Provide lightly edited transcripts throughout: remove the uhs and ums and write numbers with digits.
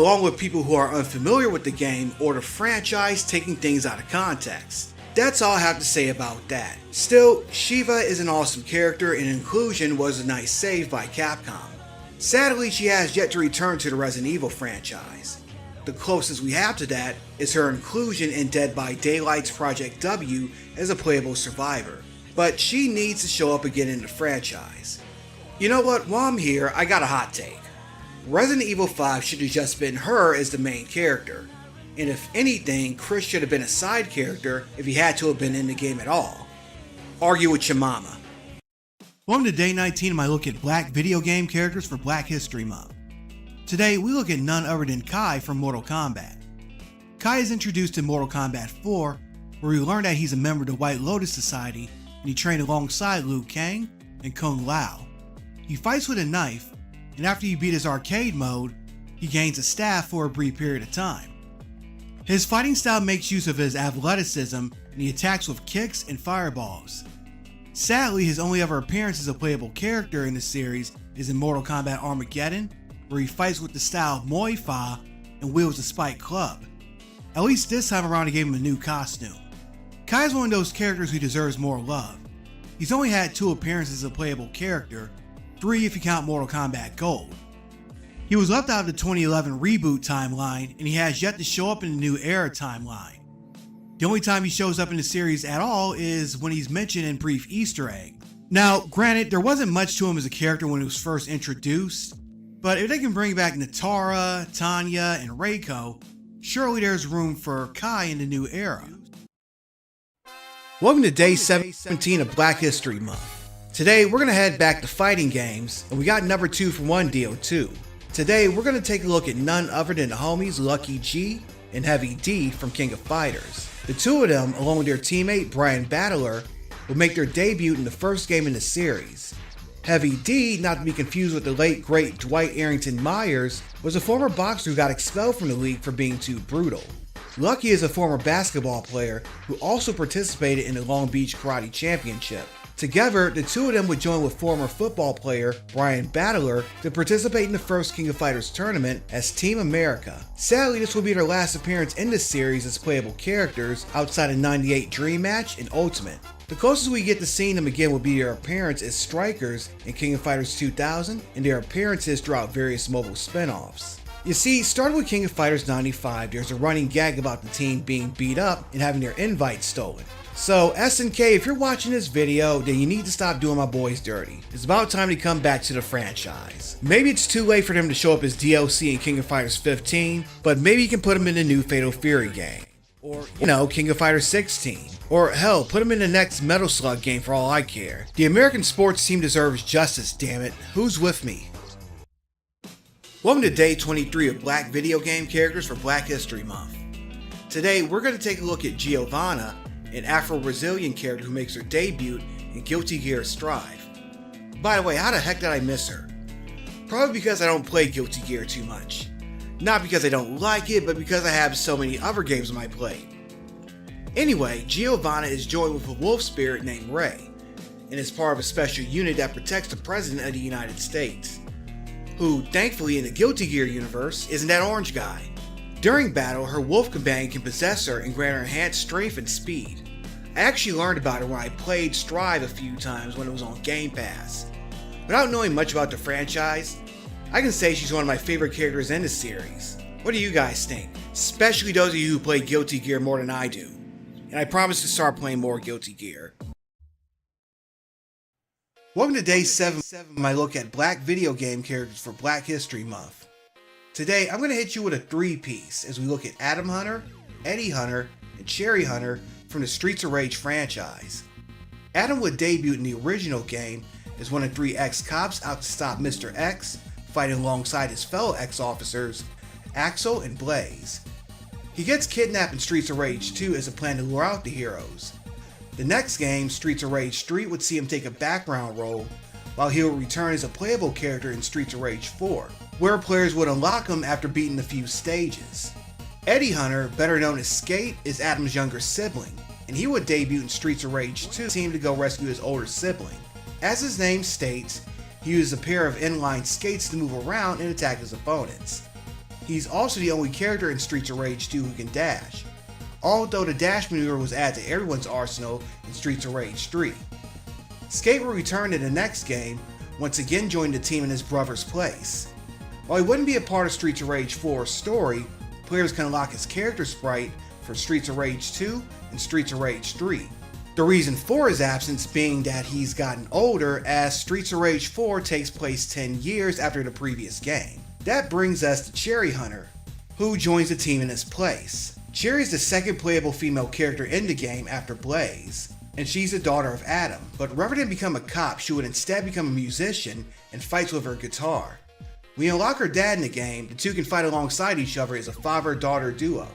along with people who are unfamiliar with the game or the franchise taking things out of context. That's all I have to say about that. Still, Shiva is an awesome character and inclusion was a nice save by Capcom. Sadly, she has yet to return to the Resident Evil franchise. The closest we have to that is her inclusion in Dead by Daylight's Project W as a playable survivor, but she needs to show up again in the franchise. You know what, while I'm here, I got a hot take. Resident Evil 5 should have just been her as the main character, and if anything, Chris should have been a side character if he had to have been in the game at all. Argue with your mama. Welcome to day 19 of my look at black video game characters for Black History Month. Today we look at none other than Kai from Mortal Kombat. Kai is introduced in Mortal Kombat 4, where we learn that he's a member of the White Lotus Society and he trained alongside Liu Kang and Kung Lao. He fights with a knife, and after he beat his arcade mode, he gains a staff for a brief period of time. His fighting style makes use of his athleticism and he attacks with kicks and fireballs. Sadly, his only other appearance as a playable character in the series is in Mortal Kombat Armageddon, where he fights with the style of Muay Thai and wields a spike club. At least this time around they gave him a new costume. Kai is one of those characters who deserves more love. He's only had 2 appearances as a playable character, 3 if you count Mortal Kombat Gold. He was left out of the 2011 reboot timeline, and he has yet to show up in the New Era timeline. The only time he shows up in the series at all is when he's mentioned in brief Easter egg. Now, granted, there wasn't much to him as a character when he was first introduced, but if they can bring back Natara, Tanya, and Reiko, surely there's room for Kai in the New Era. Welcome to day 17 of Black History Month. Today we're going to head back to fighting games, and we got number 2 from 1DO2. Today we're going to take a look at none other than the homies Lucky G and Heavy D from King of Fighters. The 2 of them, along with their teammate Brian Battler, will make their debut in the first game in the series. Heavy D, not to be confused with the late great Dwight Arrington Myers, was a former boxer who got expelled from the league for being too brutal. Lucky is a former basketball player who also participated in the Long Beach Karate Championship. Together, the 2 of them would join with former football player Brian Battler to participate in the first King of Fighters tournament as Team America. Sadly, this will be their last appearance in this series as playable characters outside of 98 Dream Match and Ultimate. The closest we get to seeing them again will be their appearance as strikers in King of Fighters 2000 and their appearances throughout various mobile spin-offs. You see, starting with King of Fighters 95, there's a running gag about the team being beat up and having their invite stolen. So SNK, if you're watching this video, then you need to stop doing my boys dirty. It's about time to come back to the franchise. Maybe it's too late for them to show up as DLC in King of Fighters 15, but maybe you can put them in the new Fatal Fury game. Or, King of Fighters 16. Or hell, put them in the next Metal Slug game for all I care. The American sports team deserves justice, damn it. Who's with me? Welcome to day 23 of Black video game characters for Black History Month. Today, we're going to take a look at Giovanna, an Afro-Brazilian character who makes her debut in Guilty Gear Strive. By the way, how the heck did I miss her? Probably because I don't play Guilty Gear too much. Not because I don't like it, but because I have so many other games on my plate. Anyway, Giovanna is joined with a wolf spirit named Ray, and is part of a special unit that protects the President of the United States, who, thankfully in the Guilty Gear universe, isn't that orange guy. During battle, her wolf companion can possess her and grant her enhanced strength and speed. I actually learned about her when I played Strive a few times when it was on Game Pass. Without knowing much about the franchise, I can say she's one of my favorite characters in the series. What do you guys think? Especially those of you who play Guilty Gear more than I do. And I promise to start playing more Guilty Gear. Welcome to day 7 of my look at black video game characters for Black History Month. Today, I'm going to hit you with a 3-piece as we look at Adam Hunter, Eddie Hunter, and Cherry Hunter from the Streets of Rage franchise. Adam would debut in the original game as one of 3 ex-cops out to stop Mr. X, fighting alongside his fellow ex-officers, Axel and Blaze. He gets kidnapped in Streets of Rage 2 as a plan to lure out the heroes. The next game, Streets of Rage 3, would see him take a background role, while he would return as a playable character in Streets of Rage 4, where players would unlock him after beating a few stages. Eddie Hunter, better known as Skate, is Adam's younger sibling, and he would debut in Streets of Rage 2, team to go rescue his older sibling. As his name states, he uses a pair of inline skates to move around and attack his opponents. He's also the only character in Streets of Rage 2 who can dash, although the dash maneuver was added to everyone's arsenal in Streets of Rage 3. Skate will return in the next game, once again joining the team in his brother's place. While he wouldn't be a part of Streets of Rage 4's story, players can unlock his character sprite for Streets of Rage 2 and Streets of Rage 3. The reason for his absence being that he's gotten older, as Streets of Rage 4 takes place 10 years after the previous game. That brings us to Cherry Hunter, who joins the team in his place. Cherry is the second playable female character in the game after Blaze, and she's the daughter of Adam, but rather than become a cop, she would instead become a musician and fights with her guitar. When you unlock her dad in the game, the two can fight alongside each other as a father-daughter duo.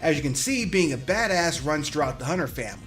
As you can see, being a badass runs throughout the Hunter family.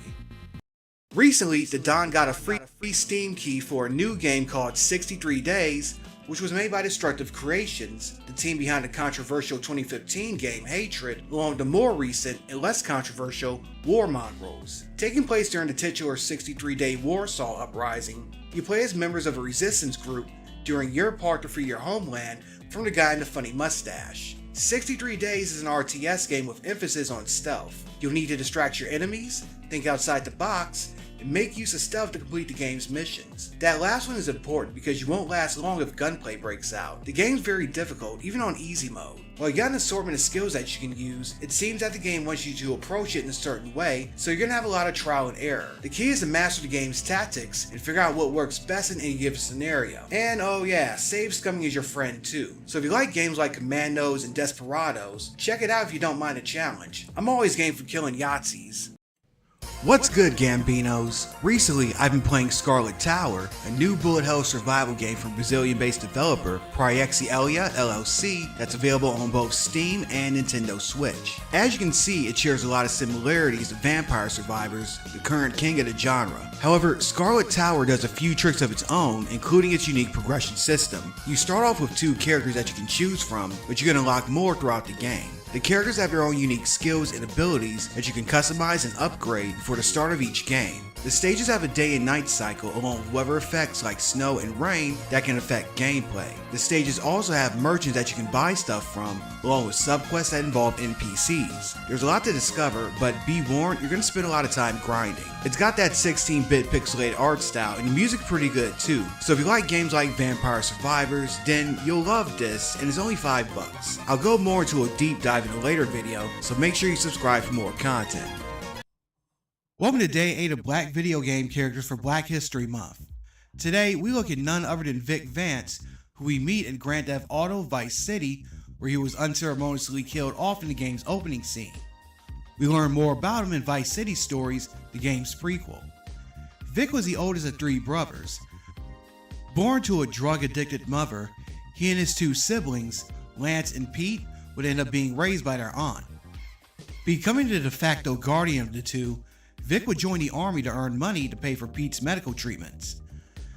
Recently, the Don got a free Steam key for a new game called 63 Days, which was made by Destructive Creations, the team behind the controversial 2015 game Hatred, along with the more recent and less controversial War Mongrels. Taking place during the titular 63-day Warsaw Uprising, you play as members of a resistance group during your part to free your homeland from the guy in the funny mustache. 63 Days is an RTS game with emphasis on stealth. You'll need to distract your enemies, think outside the box, and make use of stealth to complete the game's missions. That last one is important because you won't last long if gunplay breaks out. The game's very difficult, even on easy mode. While you got an assortment of skills that you can use, it seems that the game wants you to approach it in a certain way, so you're gonna have a lot of trial and error. The key is to master the game's tactics and figure out what works best in any given scenario. And oh yeah, save scumming is your friend too. So if you like games like Commandos and Desperados, check it out if you don't mind a challenge. I'm always game for killing Yahtzees. What's good, Gambinos? Recently, I've been playing Scarlet Tower, a new bullet hell survival game from Brazilian-based developer Proyexi Elia LLC that's available on both Steam and Nintendo Switch. As you can see, it shares a lot of similarities to Vampire Survivors, the current king of the genre. However, Scarlet Tower does a few tricks of its own, including its unique progression system. You start off with 2 characters that you can choose from, but you can unlock more throughout the game. The characters have their own unique skills and abilities that you can customize and upgrade before the start of each game. The stages have a day and night cycle along with weather effects like snow and rain that can affect gameplay. The stages also have merchants that you can buy stuff from, along with subquests that involve NPCs. There's a lot to discover, but be warned, you're going to spend a lot of time grinding. It's got that 16-bit pixelated art style, and the music's pretty good too. So if you like games like Vampire Survivors, then you'll love this, and it's only $5. I'll go more into a deep dive in a later video, so make sure you subscribe for more content. Welcome to Day 8 of Black Video Game Characters for Black History Month. Today, we look at none other than Vic Vance, who we meet in Grand Theft Auto Vice City, where he was unceremoniously killed off in the game's opening scene. We learn more about him in Vice City Stories, the game's prequel. Vic was the oldest of 3 brothers. Born to a drug-addicted mother, he and his 2 siblings, Lance and Pete, would end up being raised by their aunt. Becoming the de facto guardian of the 2, Vic would join the army to earn money to pay for Pete's medical treatments.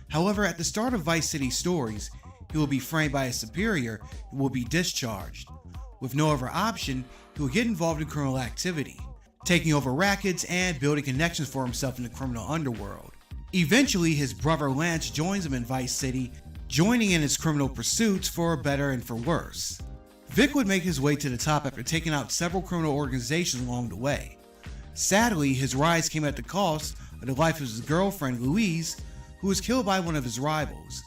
However, at the start of Vice City Stories, he will be framed by his superior and will be discharged. With no other option, he will get involved in criminal activity, taking over rackets and building connections for himself in the criminal underworld. Eventually, his brother Lance joins him in Vice City, joining in his criminal pursuits for better and for worse. Vic would make his way to the top after taking out several criminal organizations along the way. Sadly, his rise came at the cost of the life of his girlfriend Louise, who was killed by one of his rivals.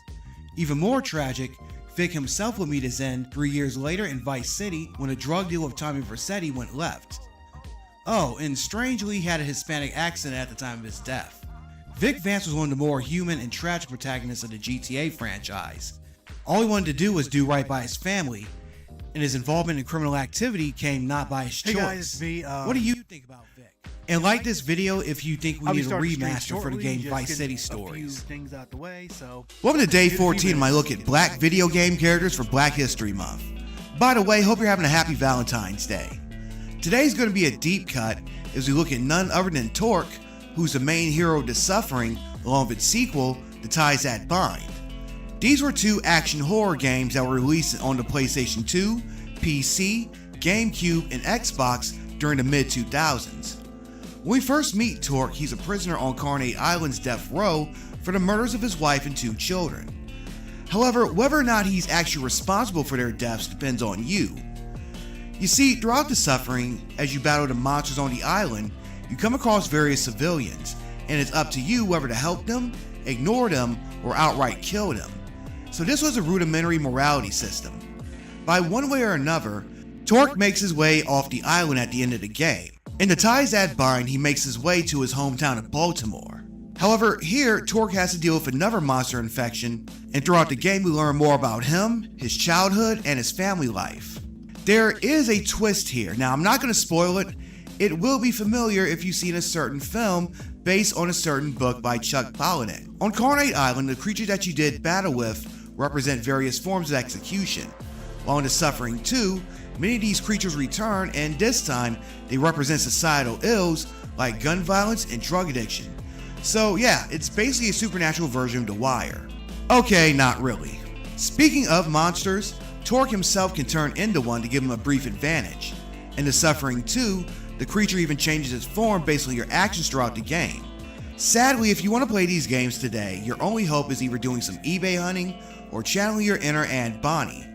Even more tragic, Vic himself would meet his end 3 years later in Vice City when a drug deal with Tommy Vercetti went left. Oh, and strangely, he had a Hispanic accent at the time of his death. Vic Vance was one of the more human and tragic protagonists of the GTA franchise. All he wanted to do was do right by his family, and his involvement in criminal activity came not by his choice. Hey guys, it's me. What do you think about Vic? And like this video if you think we need a remaster for the game Vice City Stories. Things out the way, so. Welcome to Day 14 of my look at Black Video Game Characters for Black History Month. By the way, hope you're having a happy Valentine's Day. Today's going to be a deep cut as we look at none other than Torque, who's the main hero of The Suffering, along with its sequel, The Ties That Bind. These were 2 action horror games that were released on the PlayStation 2, PC, GameCube, and Xbox during the mid-2000s. When we first meet Torque, he's a prisoner on Carnate Island's death row for the murders of his wife and 2 children. However, whether or not he's actually responsible for their deaths depends on you. You see, throughout the Suffering, as you battle the monsters on the island, you come across various civilians, and it's up to you whether to help them, ignore them, or outright kill them. So this was a rudimentary morality system. By one way or another, Torque makes his way off the island at the end of the game. In the ties that bind, he makes his way to his hometown of Baltimore. However, here, Torque has to deal with another monster infection, and throughout the game we learn more about him, his childhood, and his family life. There is a twist here. Now, I'm not going to spoil it. It will be familiar if you've seen a certain film based on a certain book by Chuck Palahniuk. On Carnate Island, the creatures that you did battle with represent various forms of execution, while in the Suffering 2, many of these creatures return, and this time they represent societal ills like gun violence and drug addiction. So yeah, it's basically a supernatural version of The Wire. Okay, not really. Speaking of monsters, Torque himself can turn into one to give him a brief advantage. In the Suffering 2, the creature even changes its form based on your actions throughout the game. Sadly, if you want to play these games today, your only hope is either doing some eBay hunting or channeling your inner Anne Bonny.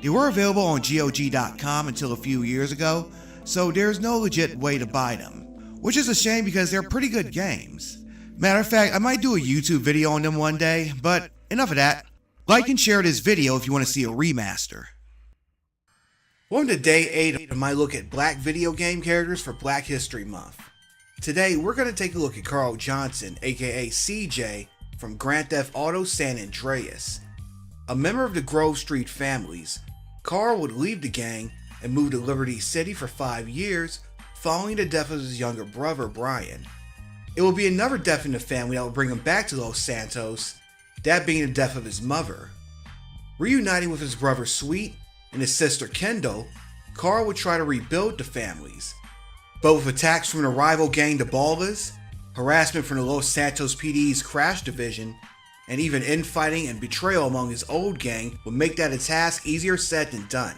They were available on GOG.com until a few years ago, so there's no legit way to buy them, which is a shame because they're pretty good games. Matter of fact, I might do a YouTube video on them one day, but enough of that. Like and share this video if you want to see a remaster. Welcome to Day 8 of my look at black video game characters for Black History Month. Today, we're going to take a look at Carl Johnson, aka CJ, from Grand Theft Auto San Andreas. A member of the Grove Street families, Carl would leave the gang and move to Liberty City for 5 years following the death of his younger brother, Brian. It will be another death in the family that will bring him back to Los Santos, that being the death of his mother. Reuniting with his brother Sweet and his sister Kendall, Carl would try to rebuild the families. But with attacks from the rival gang the Ballas, harassment from the Los Santos PD's Crash Division, and even infighting and betrayal among his old gang would make that a task easier said than done.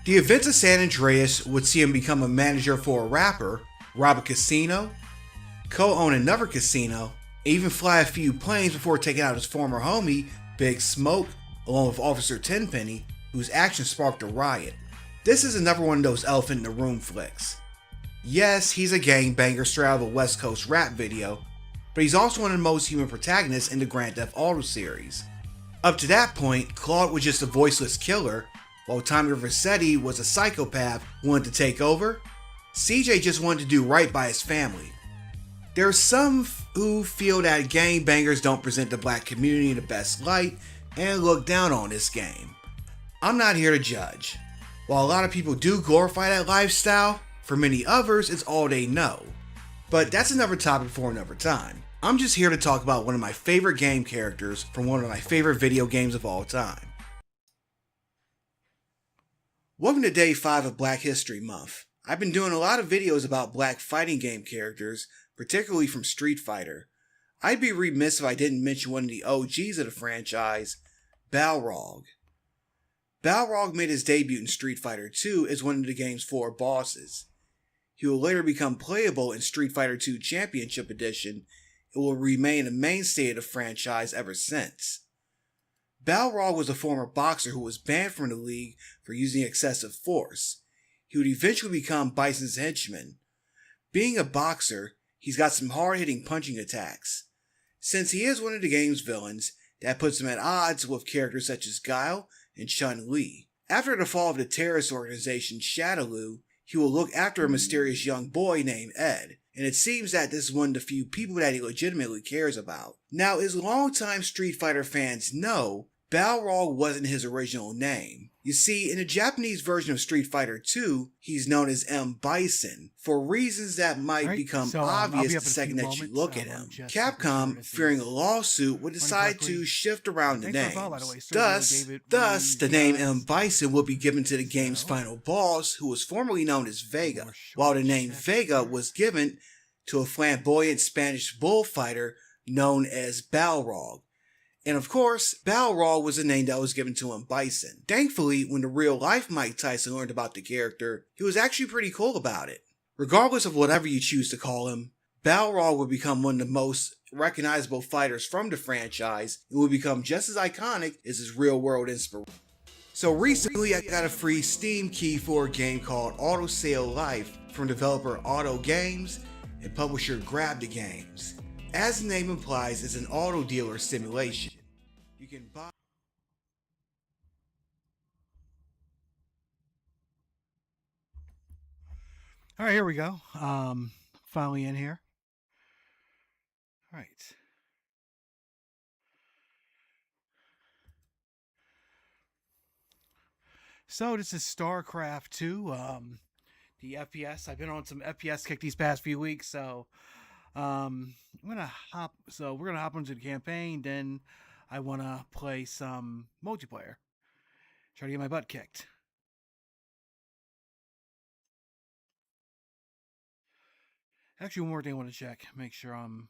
The events of San Andreas would see him become a manager for a rapper, rob a casino, co-own another casino, and even fly a few planes before taking out his former homie, Big Smoke, along with Officer Tenpenny, whose actions sparked a riot. This is another one of those elephant in the room flicks. Yes, he's a gangbanger straight out of a West Coast rap video, but he's also one of the most human protagonists in the Grand Theft Auto series. Up to that point, Claude was just a voiceless killer, while Tommy Vercetti was a psychopath who wanted to take over. CJ just wanted to do right by his family. There are some who feel that gangbangers don't present the black community in the best light and look down on this game. I'm not here to judge. While a lot of people do glorify that lifestyle, for many others it's all they know. But that's another topic for another time. I'm just here to talk about one of my favorite game characters from one of my favorite video games of all time. Welcome to Day 5 of Black History Month. I've been doing a lot of videos about black fighting game characters, particularly from Street Fighter. I'd be remiss if I didn't mention one of the OGs of the franchise, Balrog. Balrog made his debut in Street Fighter II as one of the game's 4 bosses. He will later become playable in Street Fighter II Championship Edition and will remain a mainstay of the franchise ever since. Balrog was a former boxer who was banned from the league for using excessive force. He would eventually become Bison's henchman. Being a boxer, he's got some hard-hitting punching attacks. Since he is one of the game's villains, that puts him at odds with characters such as Guile and Chun-Li. After the fall of the terrorist organization Shadaloo, he will look after a mysterious young boy named Ed, and it seems that this is one of the few people that he legitimately cares about. Now, as longtime Street Fighter fans know, Balrog wasn't his original name. You see, in the Japanese version of Street Fighter II, he's known as M. Bison, for reasons that might become obvious the second that you look at him. Capcom, fearing a lawsuit, would decide to shift around the names. Thus, the name M. Bison would be given to the game's final boss, who was formerly known as Vega, while the name Vega was given to a flamboyant Spanish bullfighter known as Balrog. And of course, Balrog was a name that was given to him Bison. Thankfully, when the real-life Mike Tyson learned about the character, he was actually pretty cool about it. Regardless of whatever you choose to call him, Balrog would become one of the most recognizable fighters from the franchise and would become just as iconic as his real-world inspiration. So recently I got a free Steam key for a game called Auto Sale Life from developer Auto Games and publisher Grab the Games. As the name implies, it's an auto dealer simulation. You can buy. All right, here we go. Finally in here. All right. So this is Starcraft 2. The FPS. I've been on some FPS kick these past few weeks, so we're gonna hop into the campaign. Then I wanna play some multiplayer. Try to get my butt kicked. Actually, one more thing I want to check. Make sure I'm.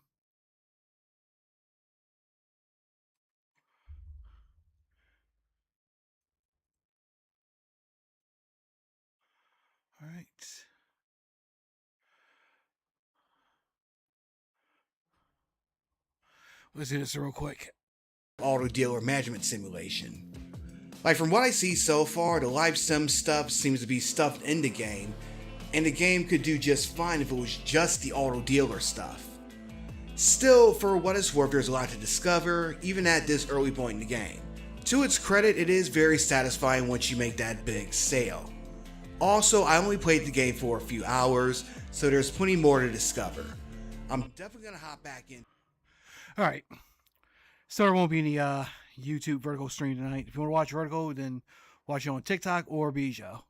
All right. Let's do this real quick. Auto dealer management simulation. Like from what I see so far, the life sim stuff seems to be stuffed in the game, and the game could do just fine if it was just the auto dealer stuff. Still, for what it's worth, there's a lot to discover, even at this early point in the game. To its credit, it is very satisfying once you make that big sale. Also, I only played the game for a few hours, so there's plenty more to discover. I'm definitely gonna hop back in. All right. So there won't be any YouTube Vertigo stream tonight. If you want to watch Vertigo, then watch it on TikTok or Bijo.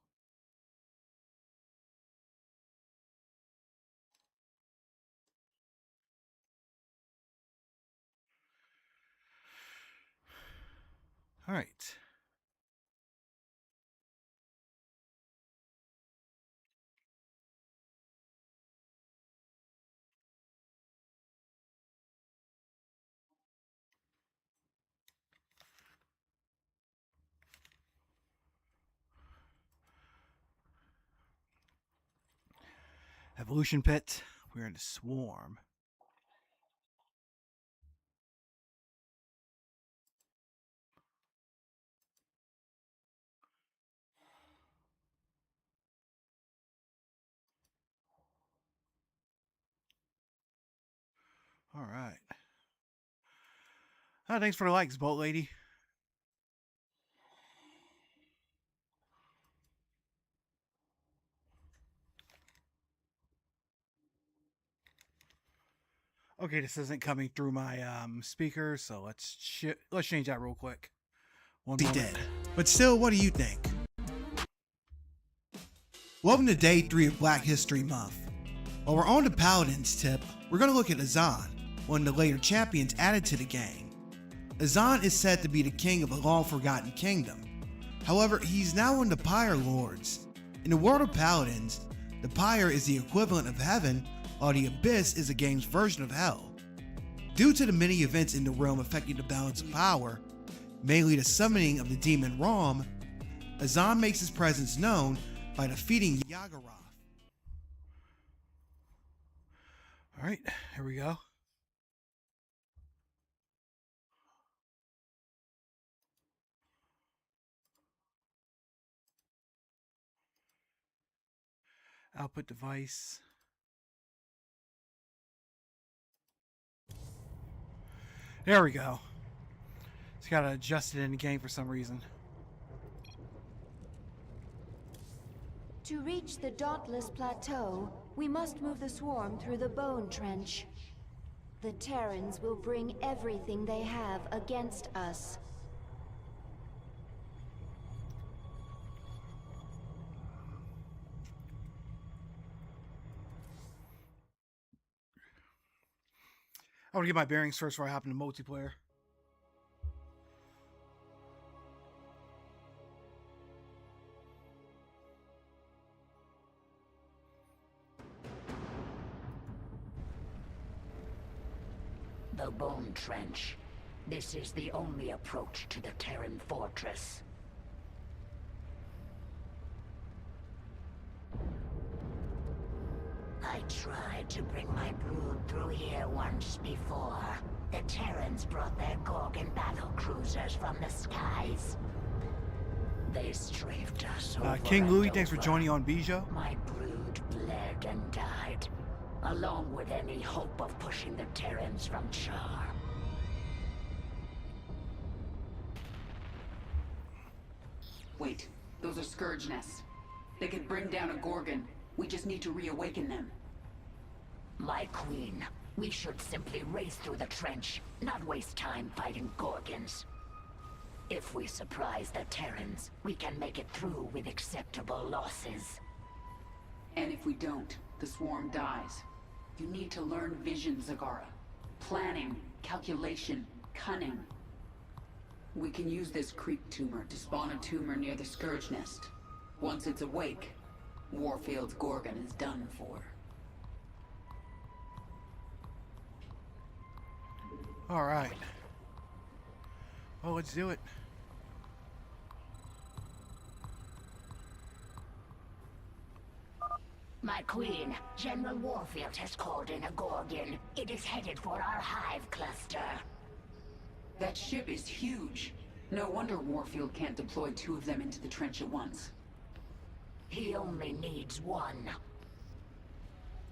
All right. Evolution Pit. We're in the Swarm. All right. Thanks for the likes, Bolt Lady. Okay, this isn't coming through my speaker, so let's change that real quick. He did. But still, what do you think? Welcome to day 3 of Black History Month. While we're on the Paladins tip, we're going to look at Azan, one of the later champions added to the game. Azan is said to be the king of a long-forgotten kingdom. However, he's now one of the Pyre Lords. In the world of Paladins, the Pyre is the equivalent of heaven, while the Abyss is the game's version of hell. Due to the many events in the realm affecting the balance of power, mainly the summoning of the demon Rom, Azan makes his presence known by defeating Yagharoth. Alright, here we go. Output device. There we go. It's got to adjust it in the game for some reason. To reach the Dauntless Plateau, we must move the swarm through the Bone Trench. The Terrans will bring everything they have against us. I want to get my bearings first before I hop into multiplayer. The Bone Trench. This is the only approach to the Terran fortress. I tried to bring my brood through here once before. The Terrans brought their Gorgon battle cruisers from the skies. They strafed us King over Louis, and thanks for over. joining on Bijou. My brood bled and died, along with any hope of pushing the Terrans from Char. Wait, those are Scourge nests. They could bring down a Gorgon. We just need to reawaken them. My queen, we should simply race through the trench, not waste time fighting Gorgons. If we surprise the Terrans, we can make it through with acceptable losses. And if we don't, the swarm dies. You need to learn vision, Zagara. Planning, calculation, cunning. We can use this creep tumor to spawn a tumor near the Scourge nest. Once it's awake, Warfield's Gorgon is done for. Alright. Well, let's do it. My queen, General Warfield has called in a Gorgon. It is headed for our hive cluster. That ship is huge. No wonder Warfield can't deploy 2 of them into the trench at once. He only needs one.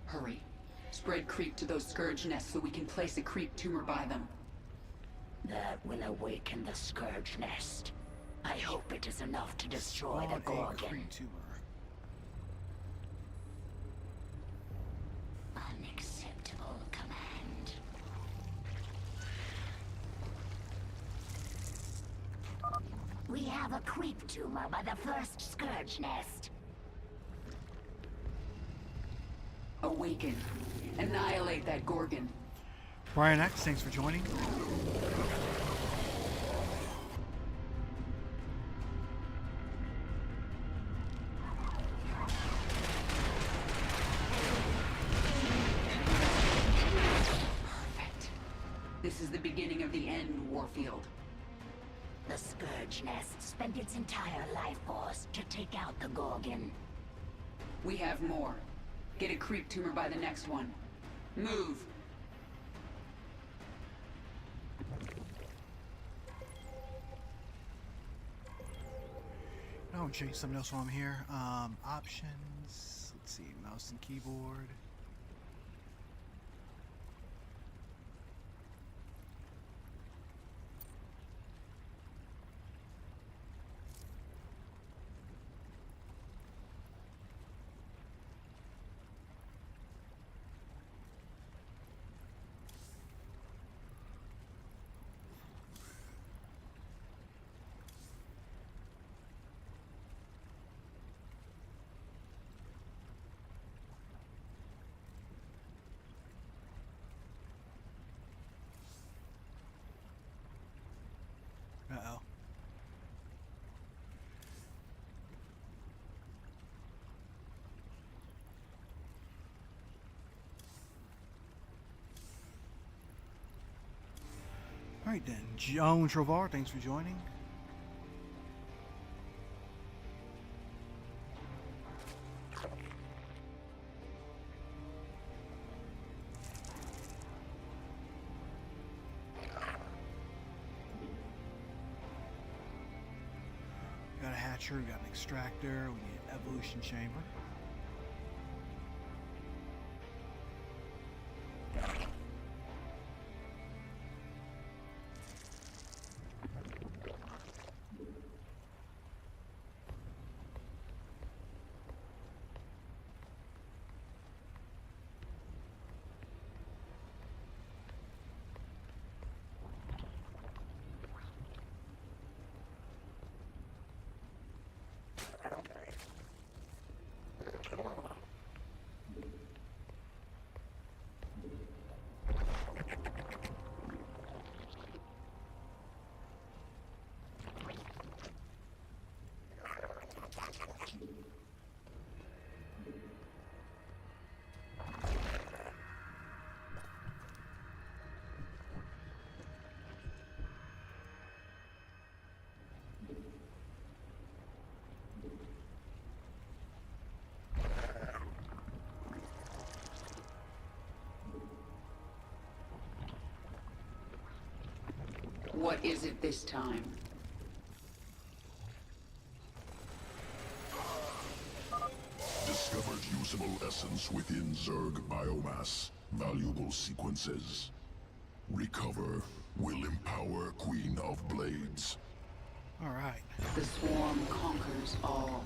Hurry. Spread creep to those Scourge nests so we can place a creep tumor by them. That will awaken the Scourge nest. I hope it is enough to destroy Spawn the a Gorgon. creep tumor. Unacceptable command. We have a creep tumor by the first Scourge nest. Awaken. Annihilate that Gorgon. Brian X, thanks for joining. Perfect. This is the beginning of the end, Warfield. The Scourge nest spent its entire life force to take out the Gorgon. We have more. Get a creep tumor by the next one. Move! I'll change something else while I'm here. Options. Let's see, mouse and keyboard. Uh-oh. Alright then, Joan Trovar, thanks for joining. We got a hatcher, we got an extractor, we need an evolution chamber. What is it this time? crucible essence within Zerg biomass. Valuable sequences. Recover will empower Queen of Blades. All right. The swarm conquers all.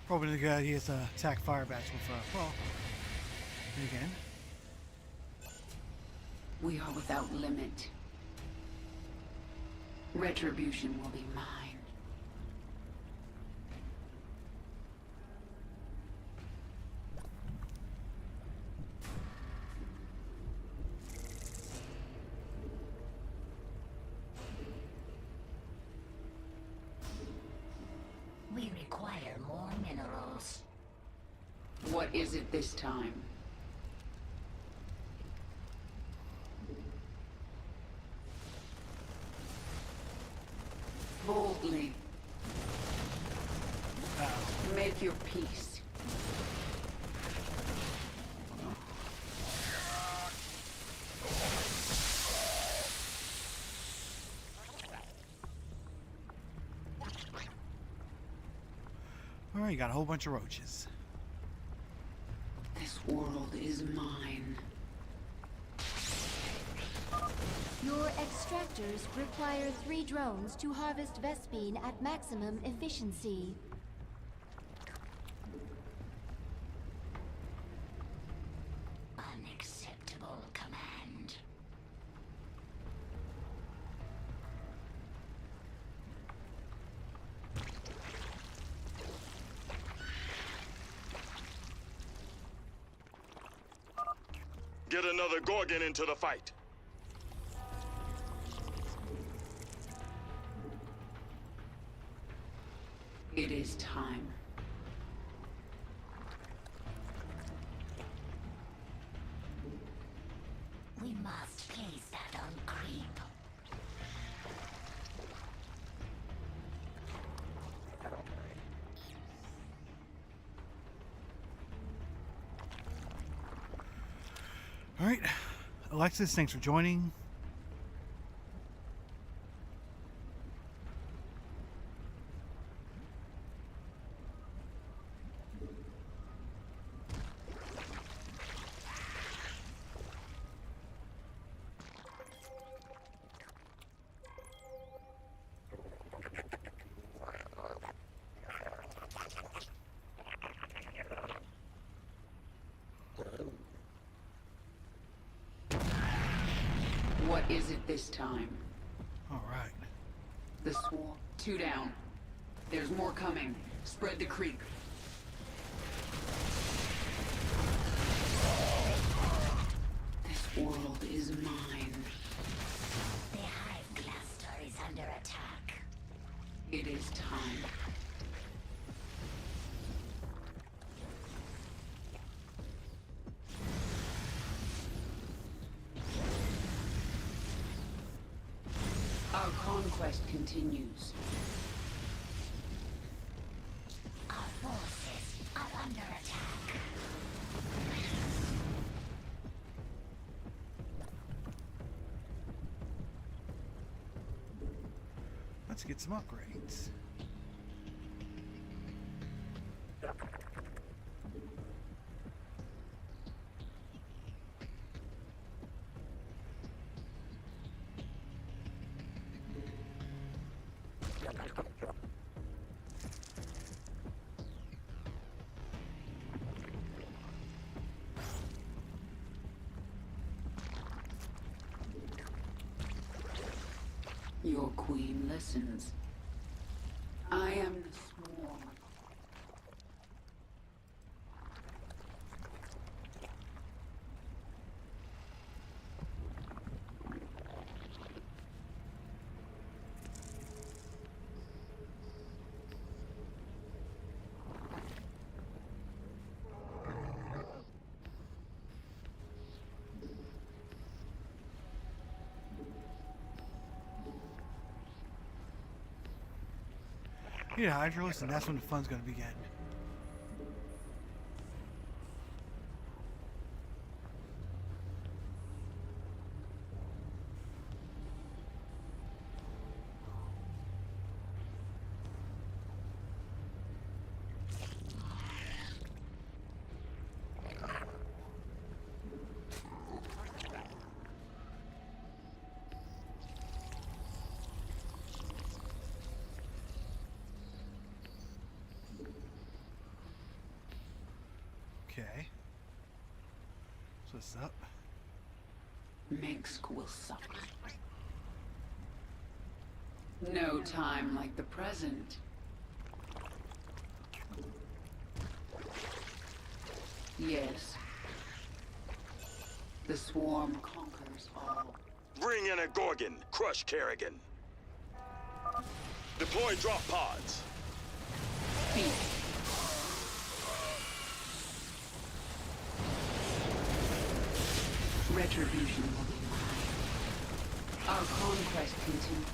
Probably a good idea to attack fire bats with, well, then again. We are without limit. Retribution will be mine. We require more minerals. What is it this time? Boldly. Make your peace. All right, you got a whole bunch of roaches. This world is mine. Your extractors require 3 drones to harvest Vespine at maximum efficiency. Unacceptable command. Get another Gorgon into the fight. It is time. We must place that on creep. All right, Alexis, thanks for joining. What is it this time? All right. The swarm. 2 down. There's more coming. Spread the creep. This world is mine. The hive cluster is under attack. It is time. Our conquest continues. Our forces are under attack. Let's get some upgrades. Your queen listens. I am the swarm. Yeah, Hydralis, and that's when the fun's gonna begin. Okay. So what's up? Minsk will suffer. No time like the present. Yes. The swarm conquers all. Bring in a Gorgon. Crush Kerrigan. Deploy drop pods. Speak. Retribution will be mine. Our conquest continues.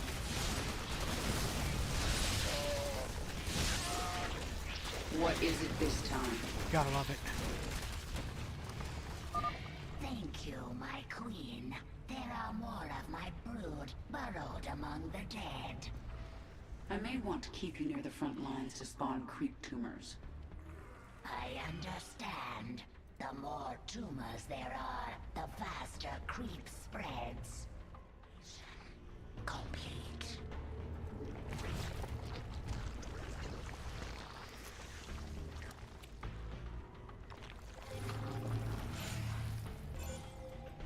What is it this time? Gotta love it. Thank you, my queen. There are more of my brood burrowed among the dead. I may want to keep you near the front lines to spawn creep tumors. I understand. The more tumors there are, the faster creep spreads. Complete.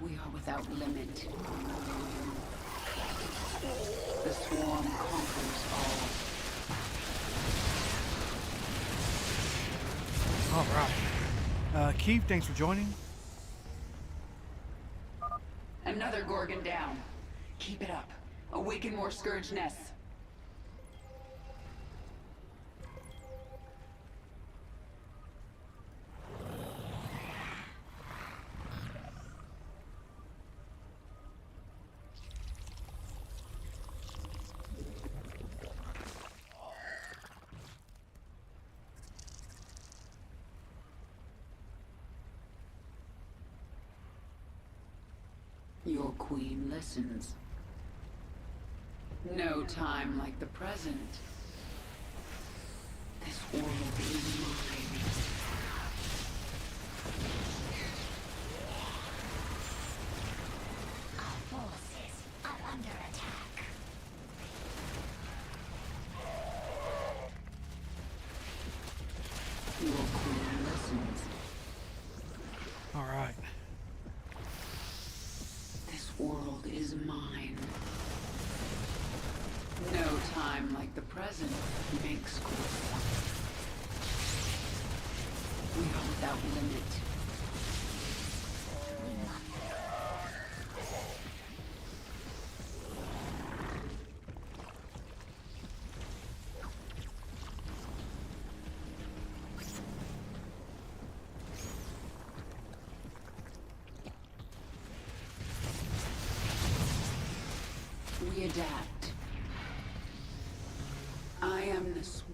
We are without limit. The swarm conquers all. Alright. Keith, thanks for joining. Another Gorgon down. Keep it up. Awaken more Scourge nests. Your queen listens. No time like the present. This world is mine. Our forces are under attack. Your queen listens. Alright. This world is mine. No time like the present makes cool. We are without limit. We adapt. I am the swarm.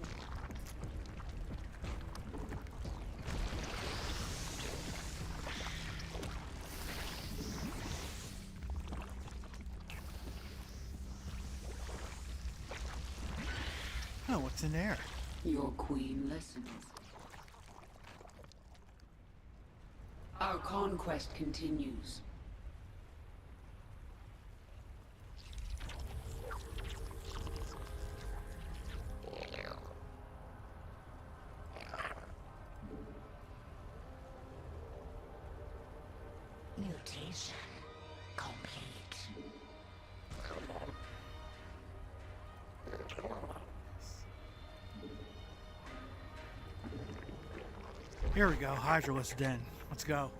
Oh, what's in there? Your queen listens. Our conquest continues. Mutation complete. Here we go. Hydralisk Den. Let's go.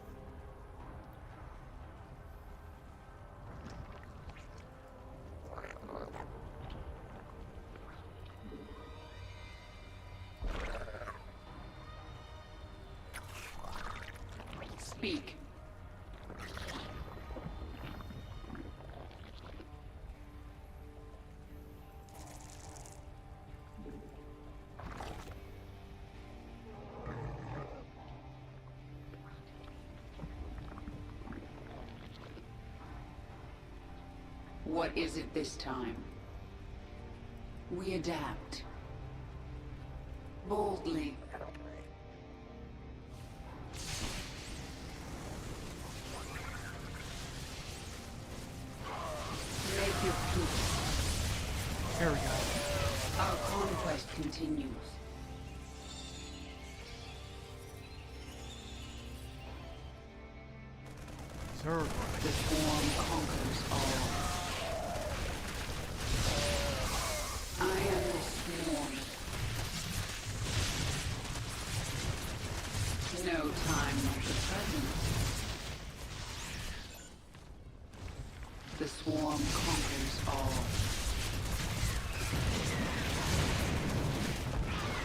Speak. What is it this time? We adapt. Boldly. Make your peace. Here we go. Our conquest continues. Zerg. The swarm conquers all. I am the swarm. No time like the present. The swarm conquers all.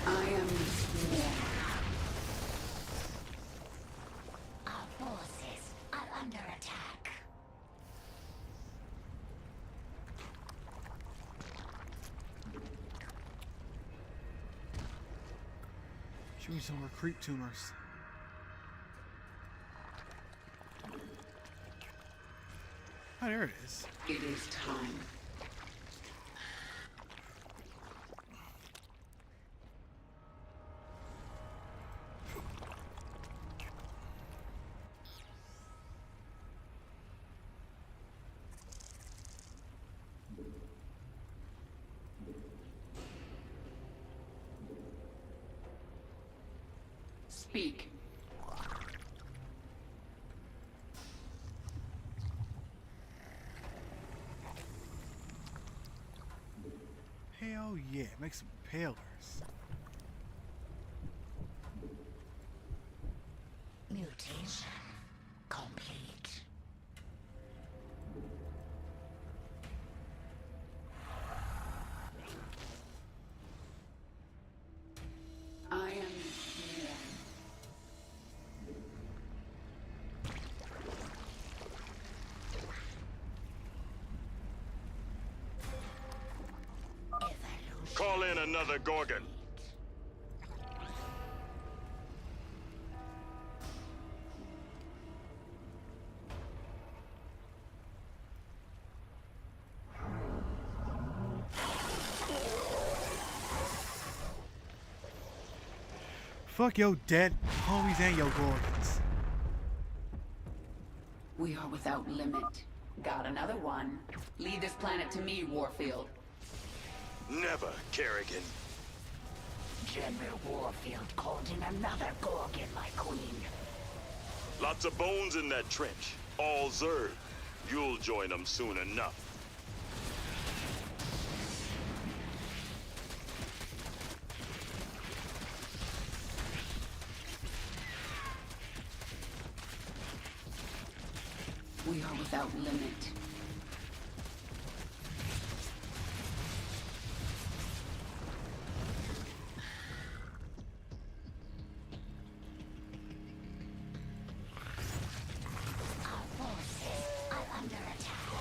I am the swarm. Our forces are under attack. Show me some more creep tumors. Oh, there it is. It is time. Speak. Hell yeah, make some palers. Mutation complete. I am the swarm. Evolution. Call in another Gorgon. Fuck yo dead homies and yo Gorgons. We are without limit. Got another one. Lead this planet to me, Warfield. Never, Kerrigan. General Warfield called in another Gorgon, my queen. Lots of bones in that trench. All Zerg. You'll join them soon enough. We are without limit. Our forces are under attack.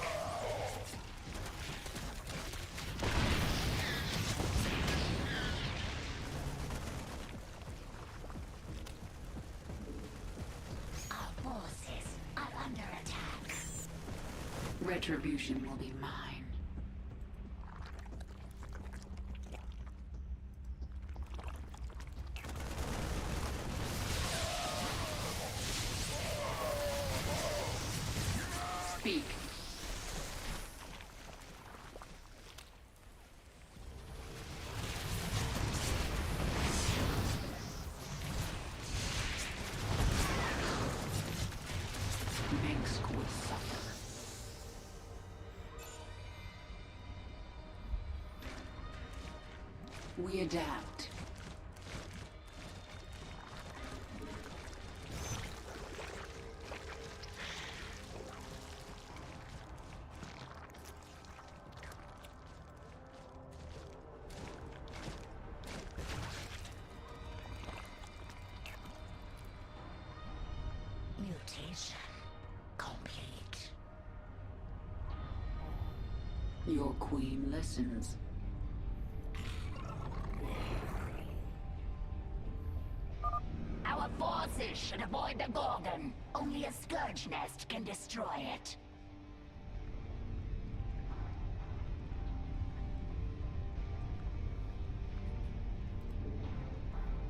Our forces are under attack. Retribution will be mine. Speak. Manx will suffer. We adapt. Mutation complete. Your queen listens. Our forces should avoid the Gorgon. Only a Scourge nest can destroy it.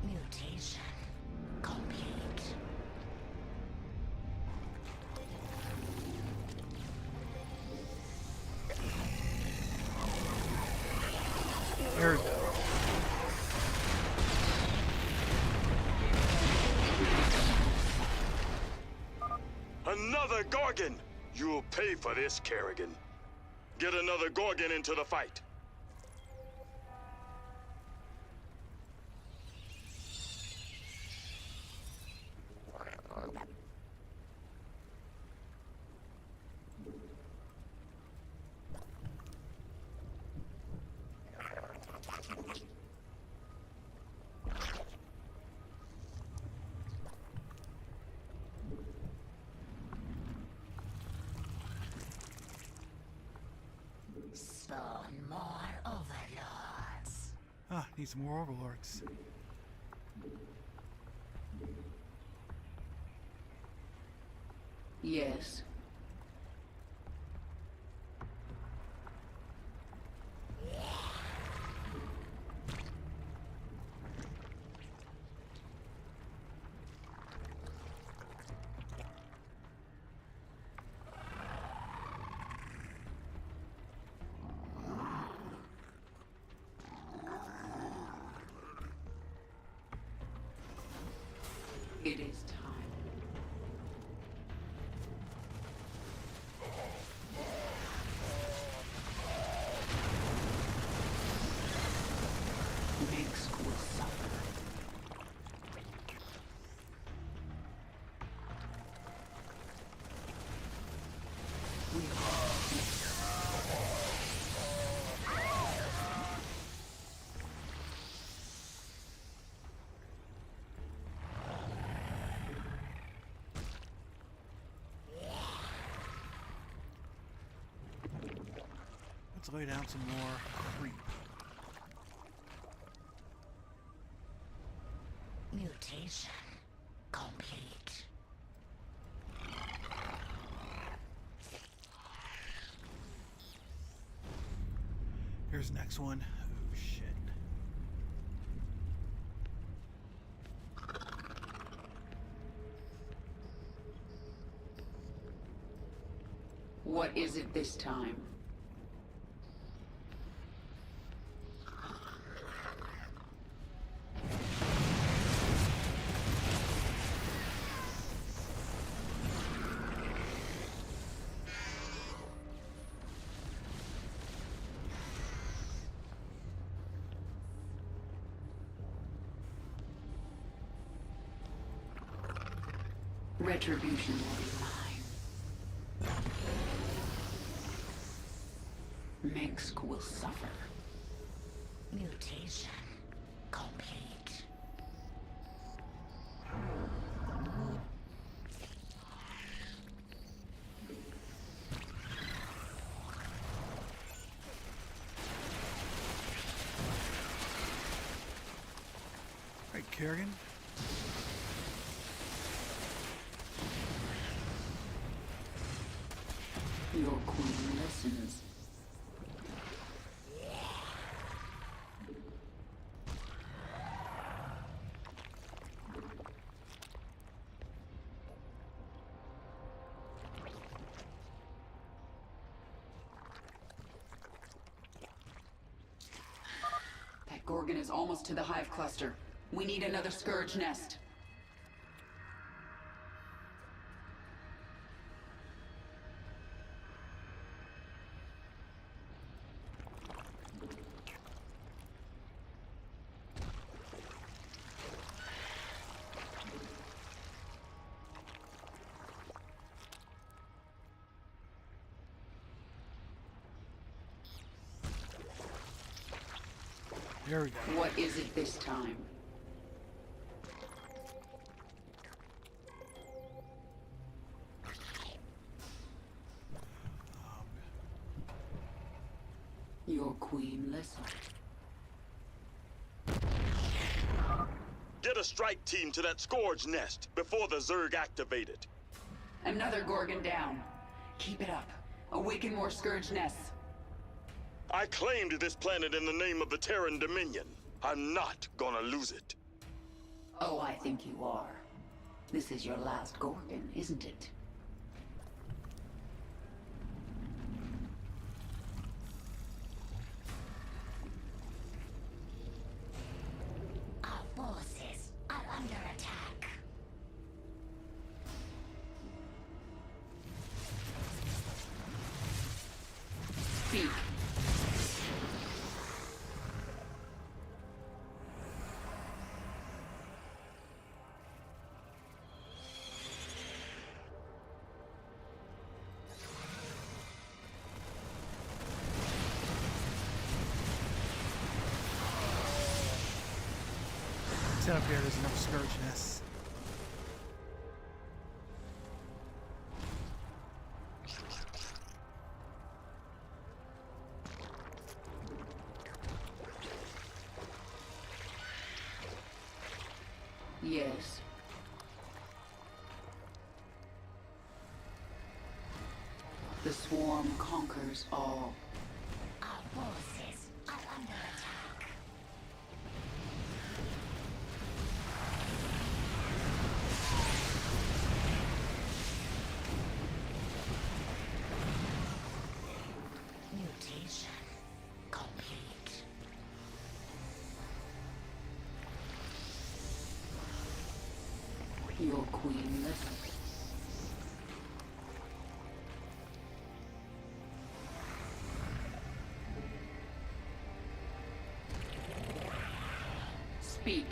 Mutation complete. There we go. Another Another Gorgon! You'll pay for this, Kerrigan. Get another Gorgon into the fight. Spawn more overlords. Ah, need some more overlords. Yes. It is time. Mix will suffer. We Let's lay down some more creep. Mutation complete. Here's the next one. Oh shit. What is it this time? Retribution will be mine. Mengsk will suffer. Mutation complete. Right, Kerrigan. Your queen listens. That Gorgon is almost to the hive cluster. We need another Scourge nest. There we go. What is it this time? Your queen listens. Get a strike team to that Scourge nest before the Zerg activate it. Another Gorgon down. Keep it up. Awaken more Scourge nests. I claimed this planet in the name of the Terran Dominion. I'm not gonna lose it. Oh, I think you are. This is your last Gorgon, isn't it? Our forces are under attack. Speak. Set up here, there's enough scourge nests. Yes. The swarm conquers all. Our forces are under attack. Mutation complete. Your queen listens. Speak.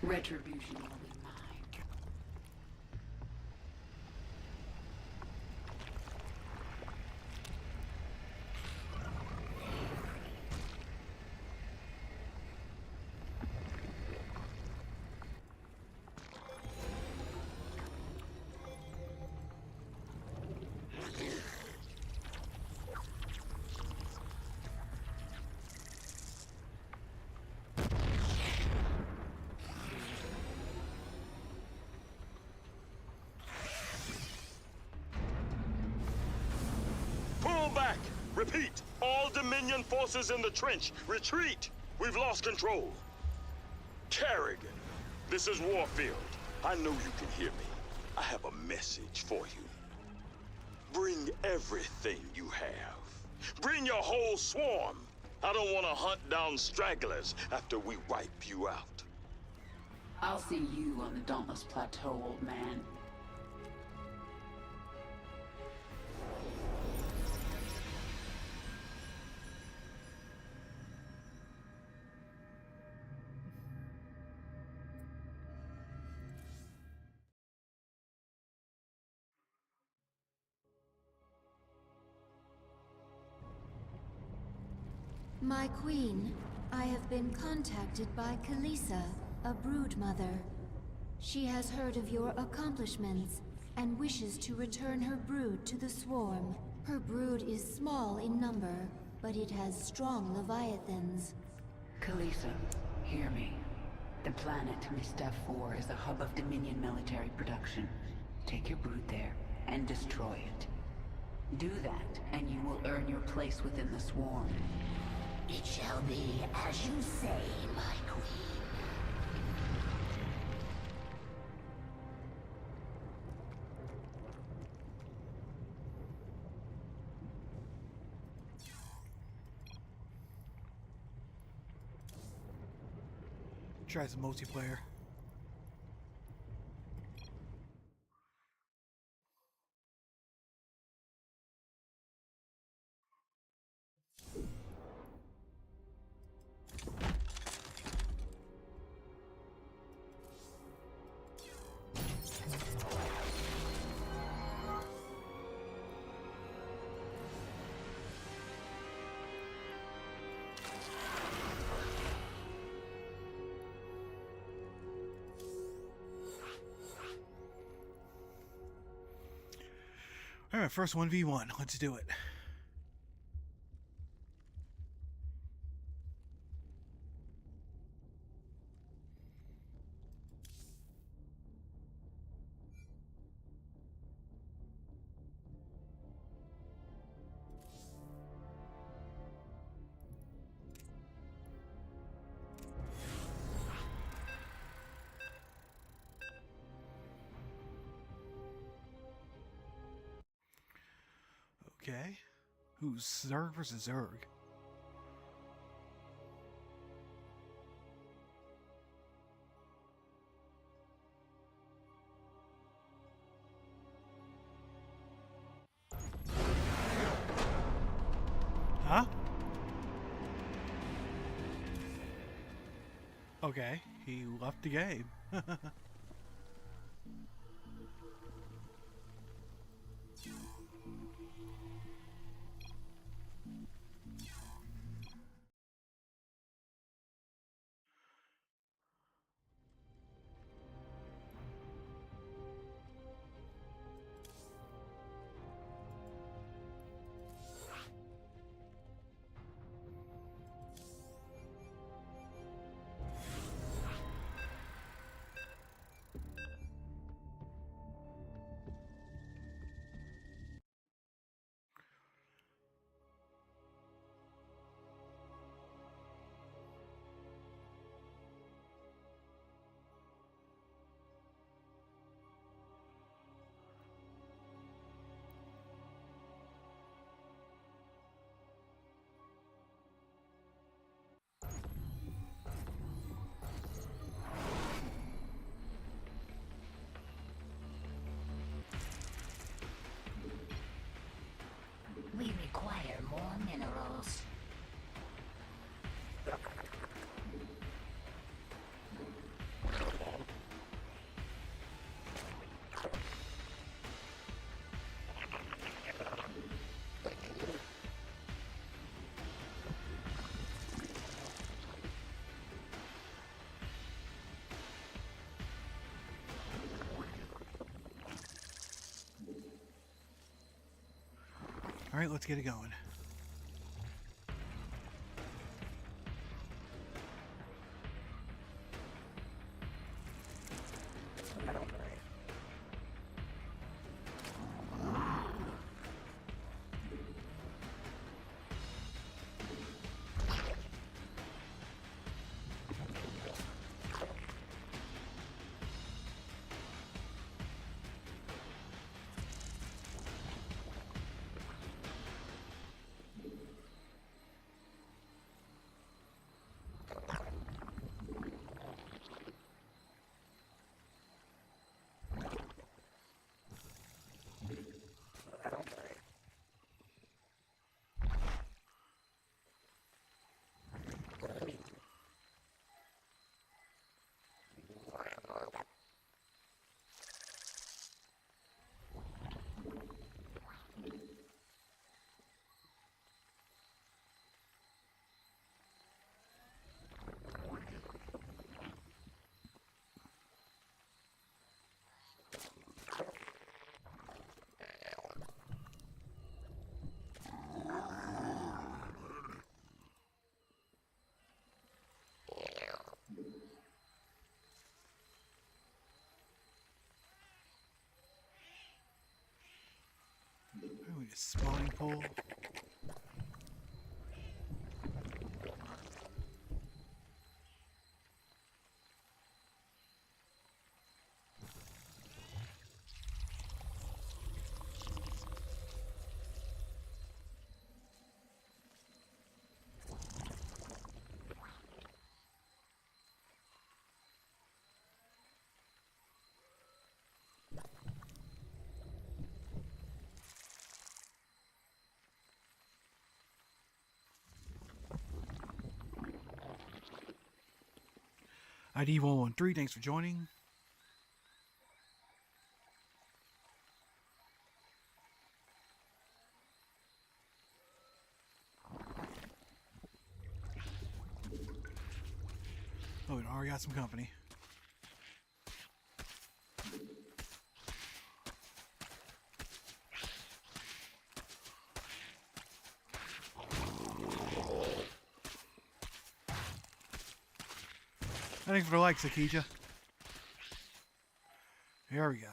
Retribution will be mine. Pull back! Repeat! All Dominion forces in the trench, retreat! We've lost control. Kerrigan, this is Warfield. I know you can hear me. I have a message for you. Bring everything you have. Bring your whole swarm. I don't want to hunt down stragglers after we wipe you out. I'll see you on the Dauntless Plateau, old man. My queen, I have been contacted by Kalisa, a brood mother. She has heard of your accomplishments and wishes to return her brood to the swarm. Her brood is small in number, but it has strong leviathans. Kalisa, hear me. The planet Mistaf 4 is a hub of Dominion military production. Take your brood there and destroy it. Do that, and you will earn your place within the swarm. It shall be as you say, my queen. Try some multiplayer. Alright, first 1v1. Let's do it. Okay. Who's Zerg versus Zerg? Huh? Okay, he left the game. We require more minerals. All right, let's get it going. Oh, we need a spawning pole. ID 113, thanks for joining. Oh, we already got some company. Thanks for the like, Sakija. Here we go.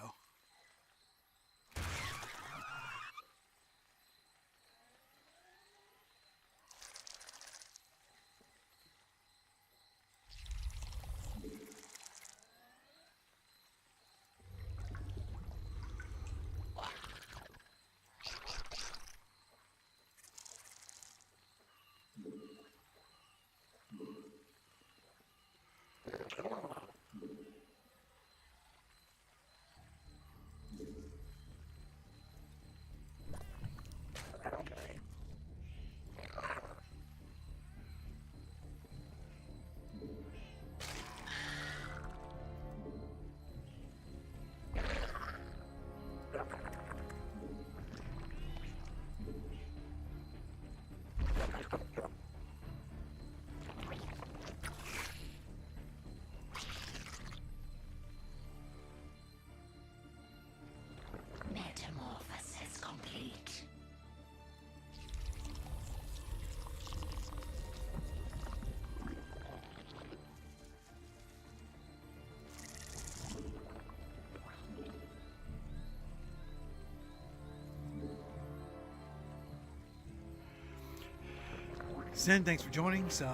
Sin, thanks for joining. So,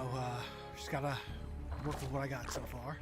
just gotta work with what I got so far.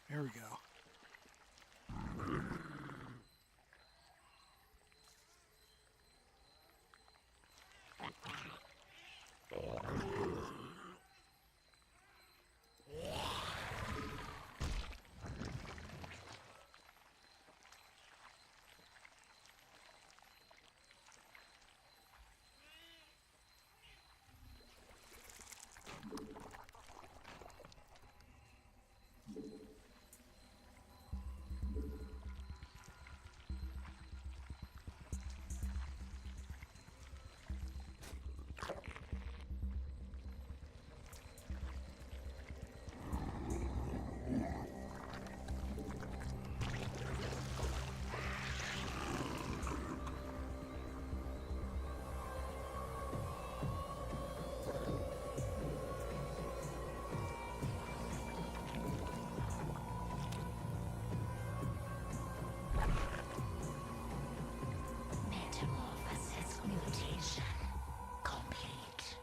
There we go. Metamorphosis mutation complete.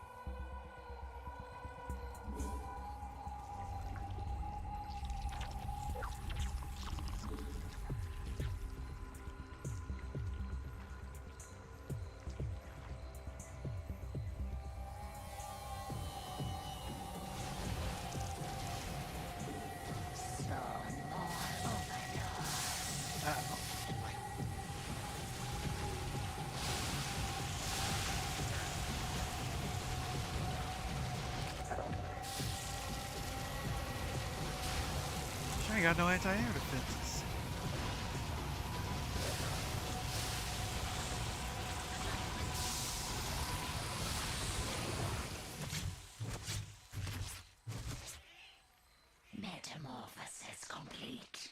I ain't got no anti-air defenses. Metamorphosis complete.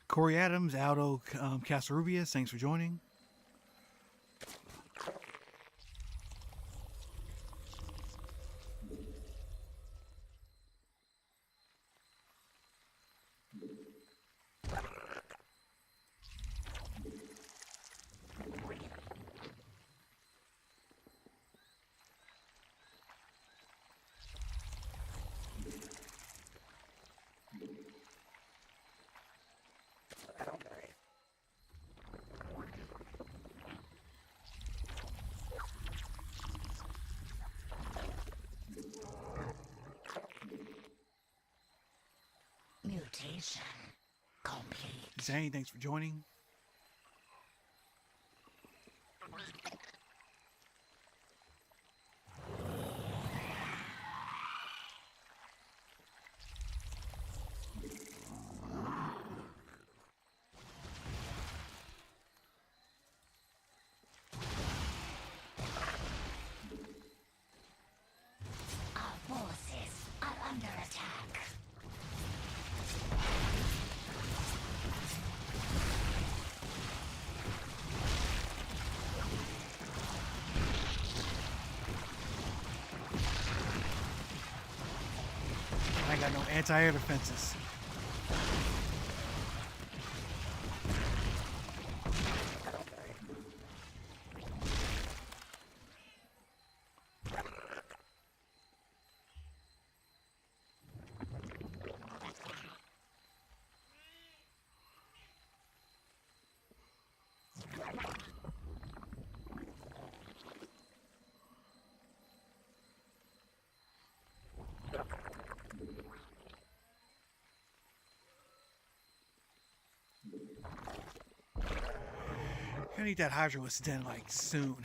Corey Adams, Aldo Casarubias, thanks for joining. Mutation complete. Zane, thanks for joining. Our forces are under attack. I got no anti-air defenses. I need that Hydralis den like soon.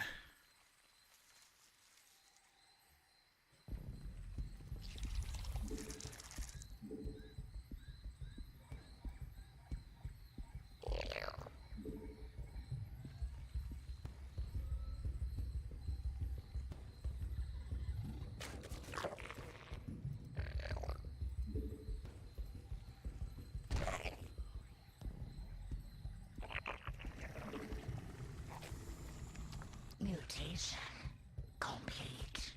Mutation complete.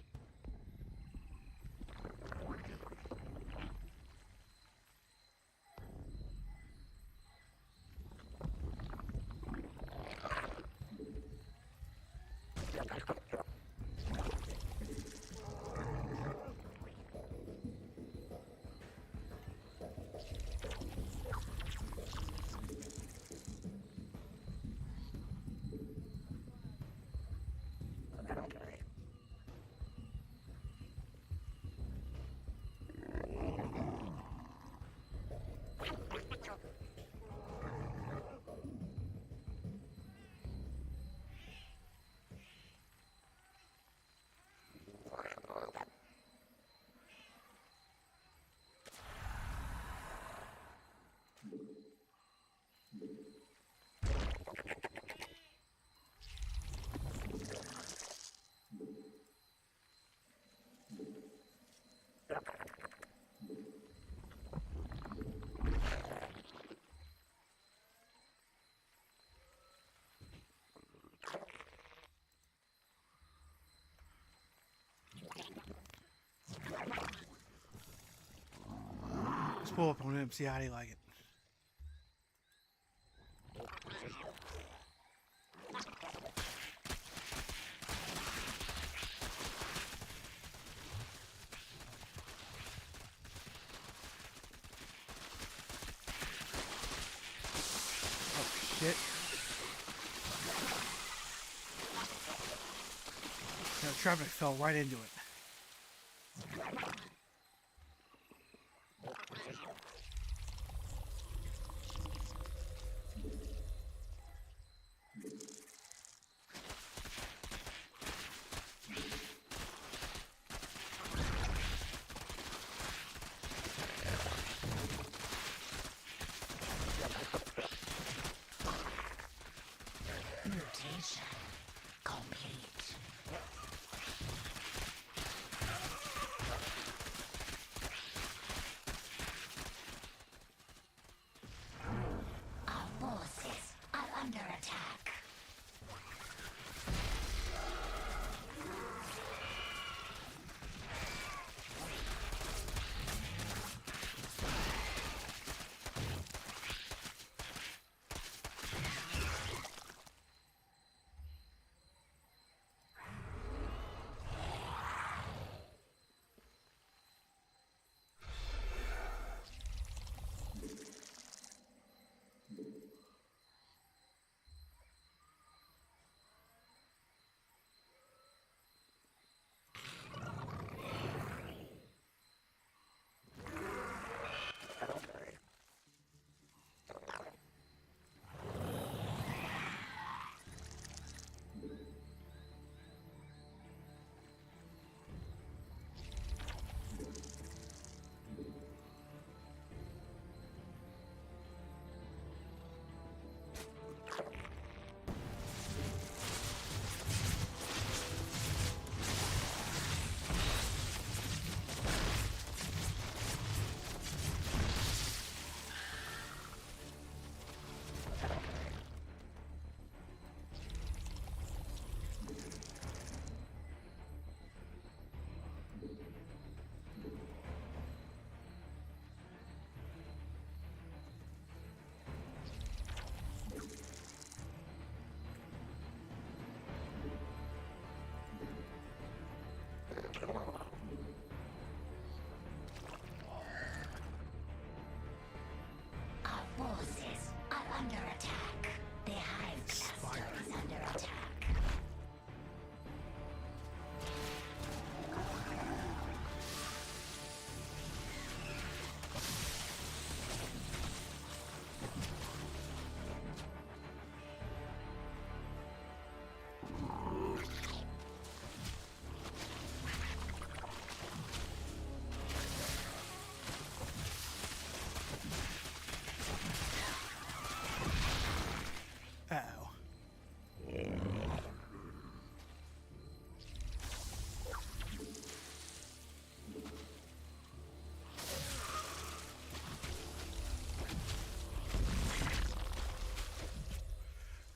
Let's pull up on him, see how they like it. Oh shit. That traffic fell right into it. Mutation complete.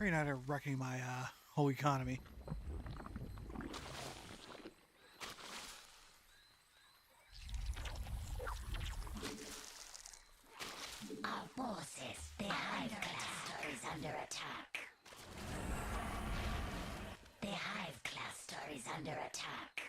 Right now they're wrecking my whole economy. Our forces, the Hive Cluster is under attack. The Hive Cluster is under attack.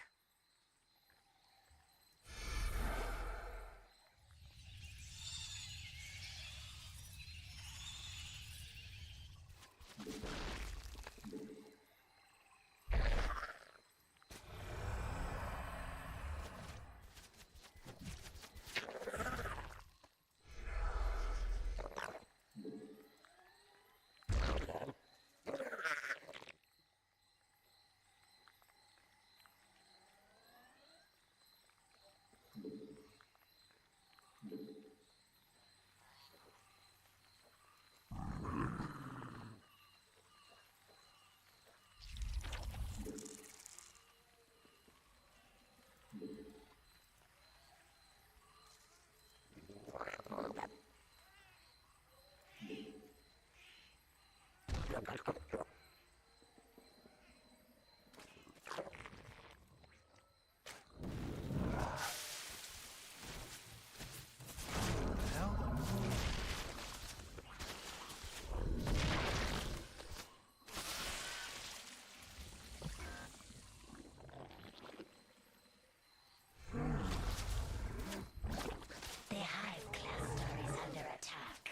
The Hive Cluster is under attack.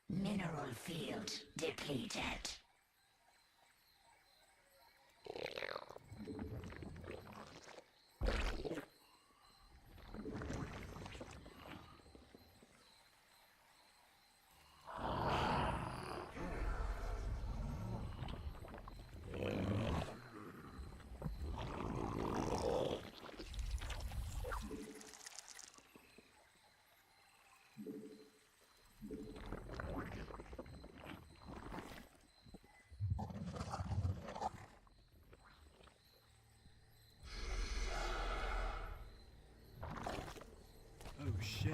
Mineral field depleted. Oh shit.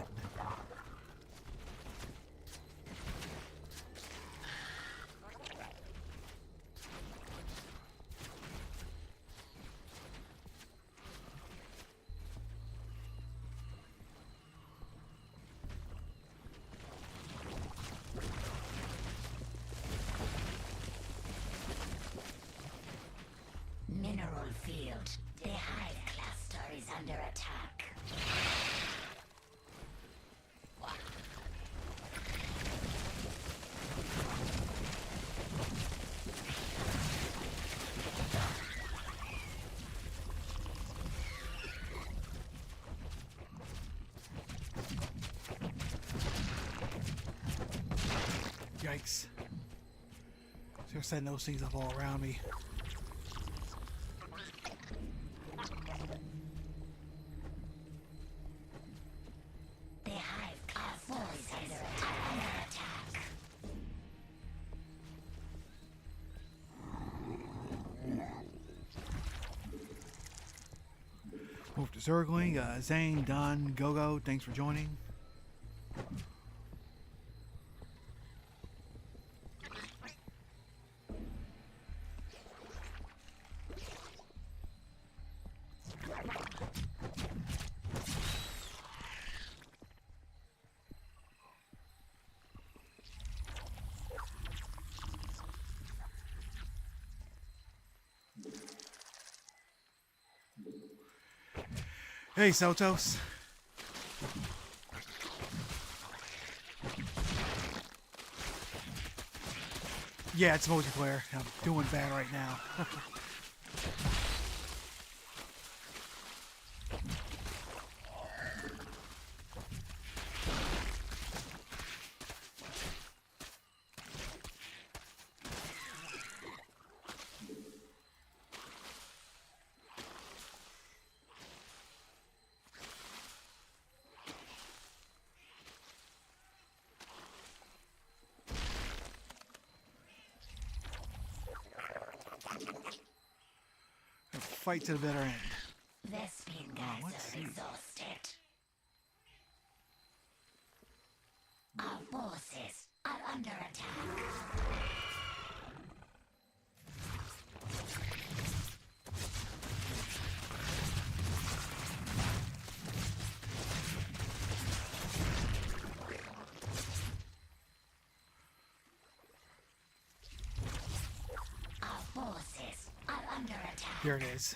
Mineral field. The Hive Cluster is under attack. Yikes. They're setting those things up all around me. The Hive Cluster is under attack. Move to Zergling. Zane, Don, Gogo, thanks for joining. Hey, Sotos. Yeah, it's multiplayer. I'm doing bad right now. fight to the bitter end. Vespine guys let's are see. exhausted. Our forces are under attack. Our forces are under attack. Here it is.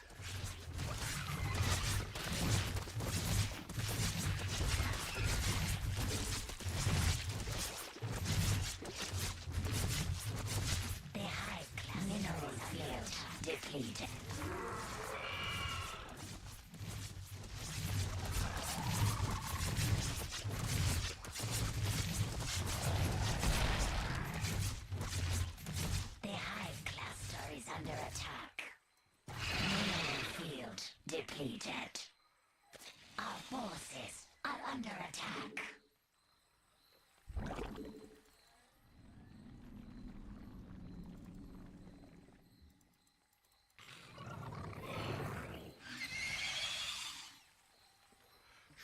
The high class mineral field depleted. The hive cluster is under attack. Mineral field depleted. Our forces are under attack.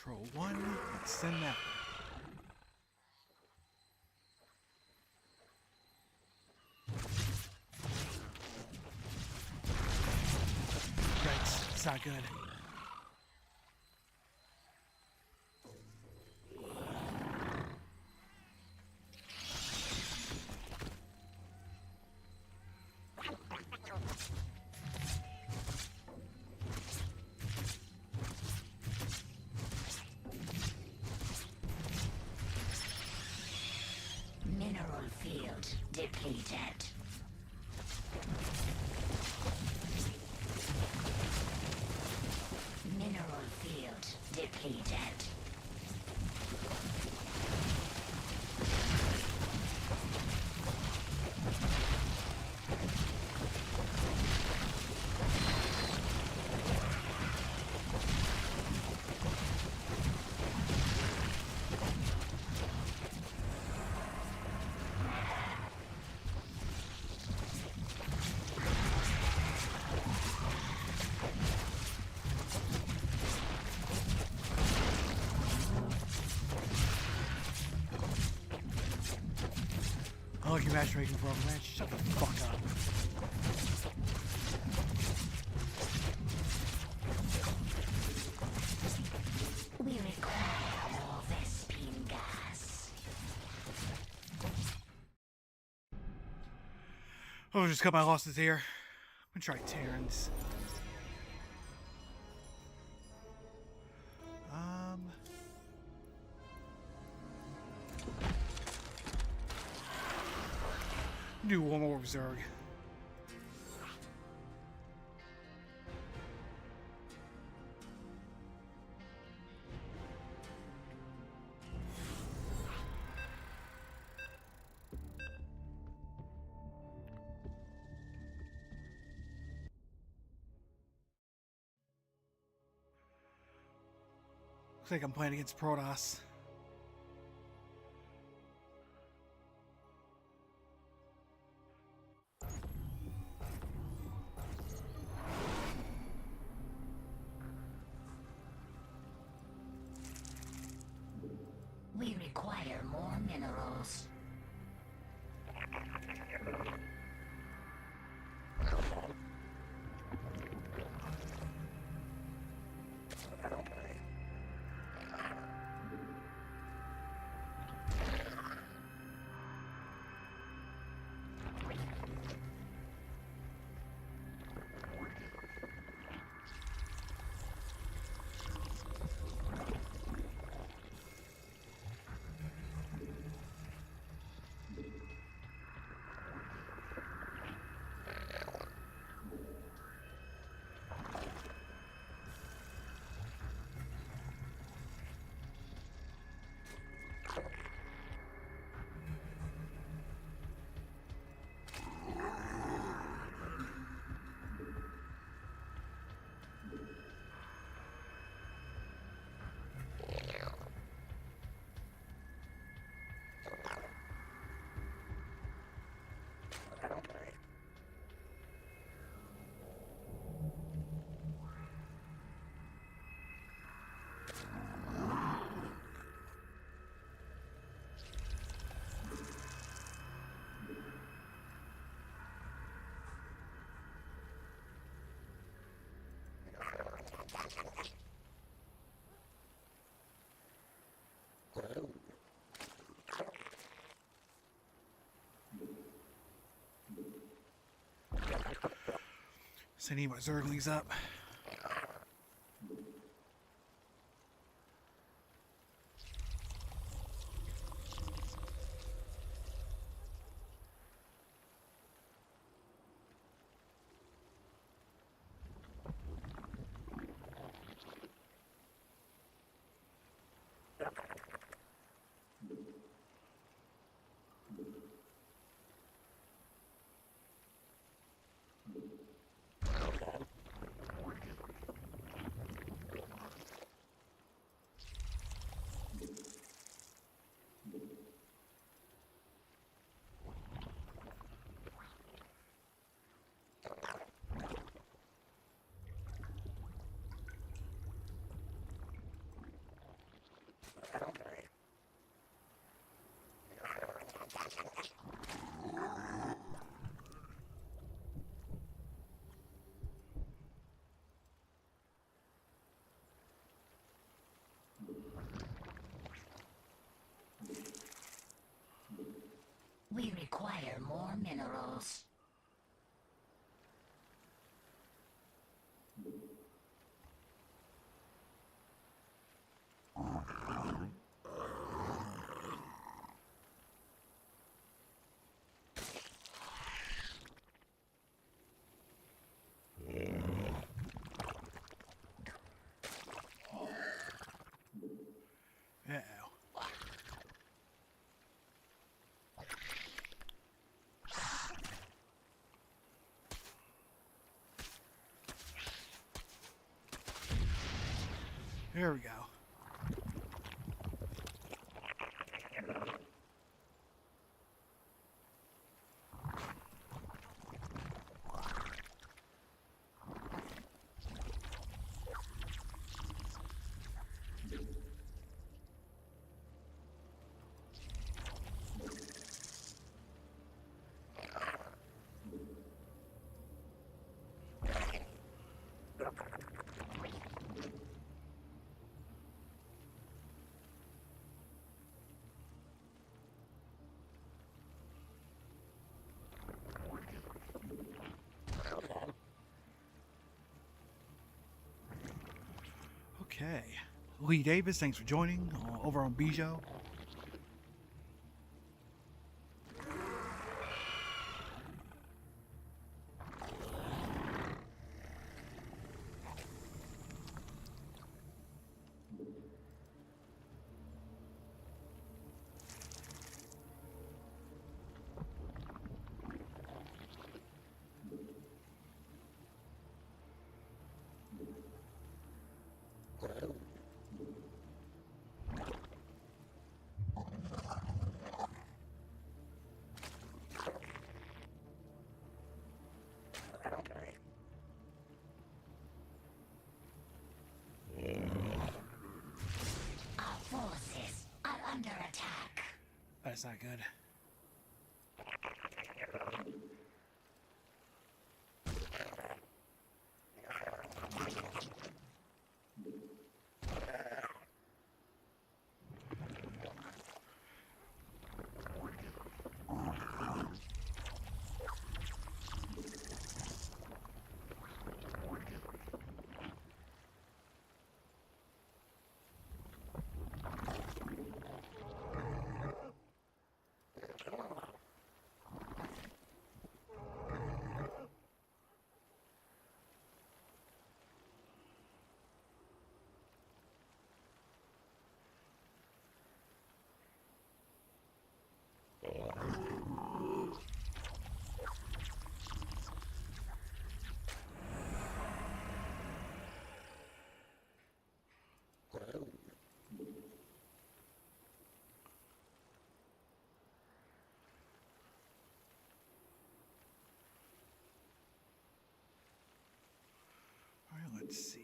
Control 1. Let's send that. Right, it's not good. Mineral field depleted. Mineral field depleted. Oh, you're matchmaking for a match. Shut the fuck up. We require more Vespine gas. Oh, just cut my losses here. I'm gonna try Terrans. Do one more Zerg. Looks like I'm playing against Protoss. We require more minerals. So I need my Zerglings up. We require more minerals. Uh-oh. There we go. Okay. Lee Davis, thanks for joining over on Bijo. Our forces are under attack. That's not good. All right, let's see.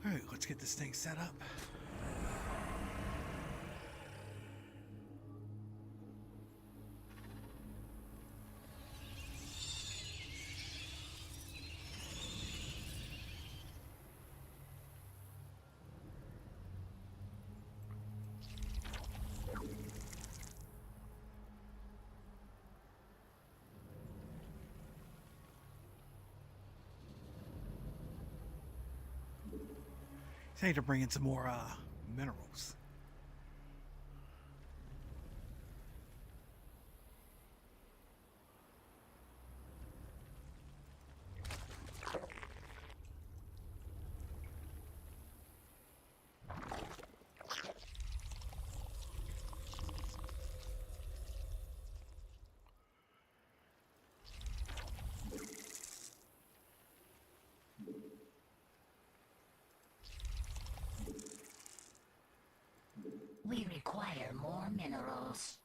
Alright, let's get this thing set up. I need to bring in some more minerals. We require more minerals.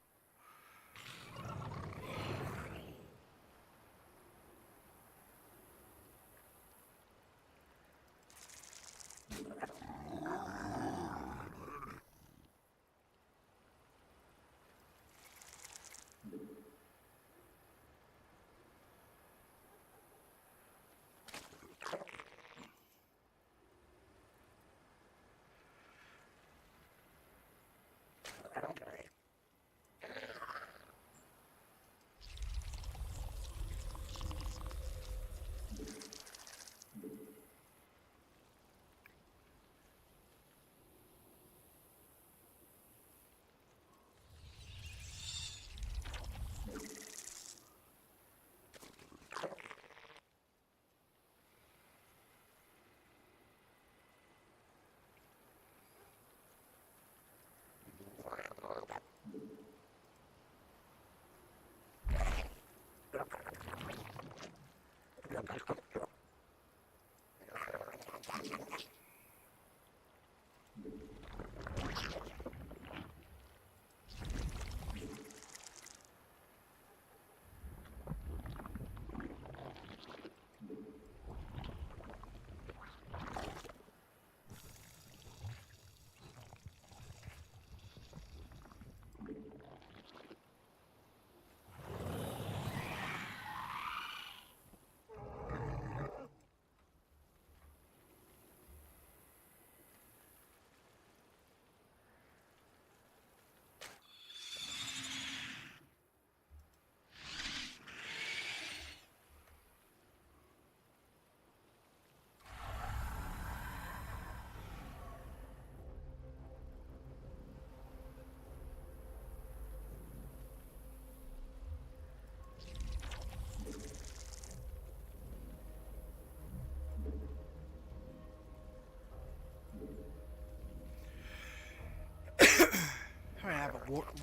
I don't have a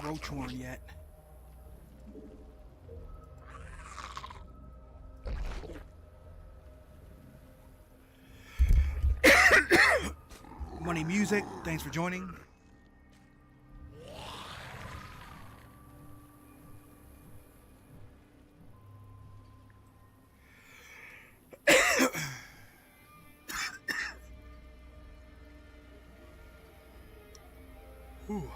roach horn yet. Money Music, thanks for joining. Ooh.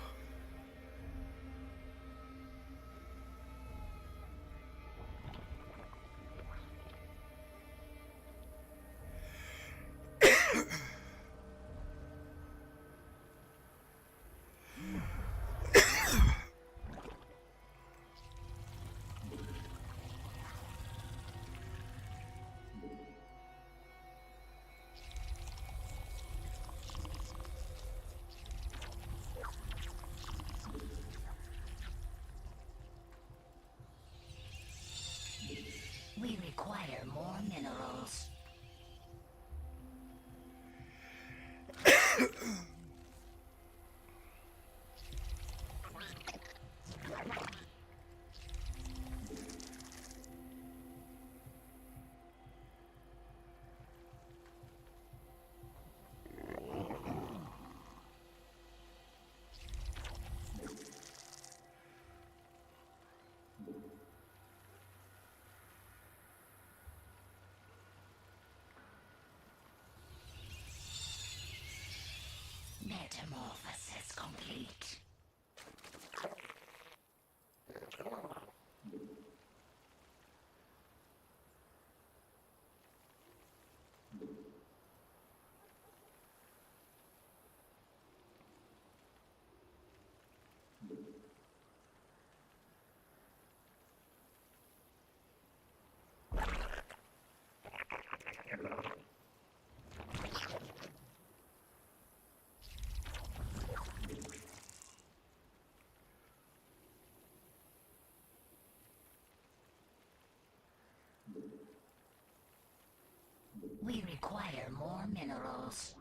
minerals.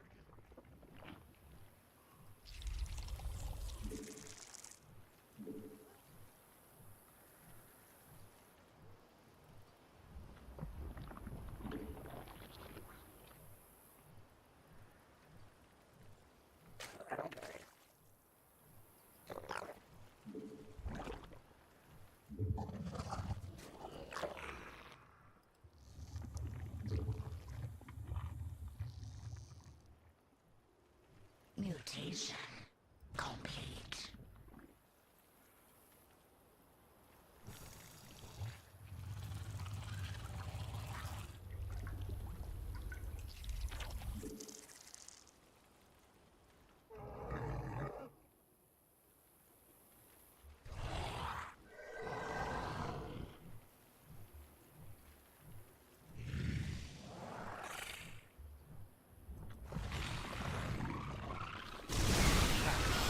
Mutation complete.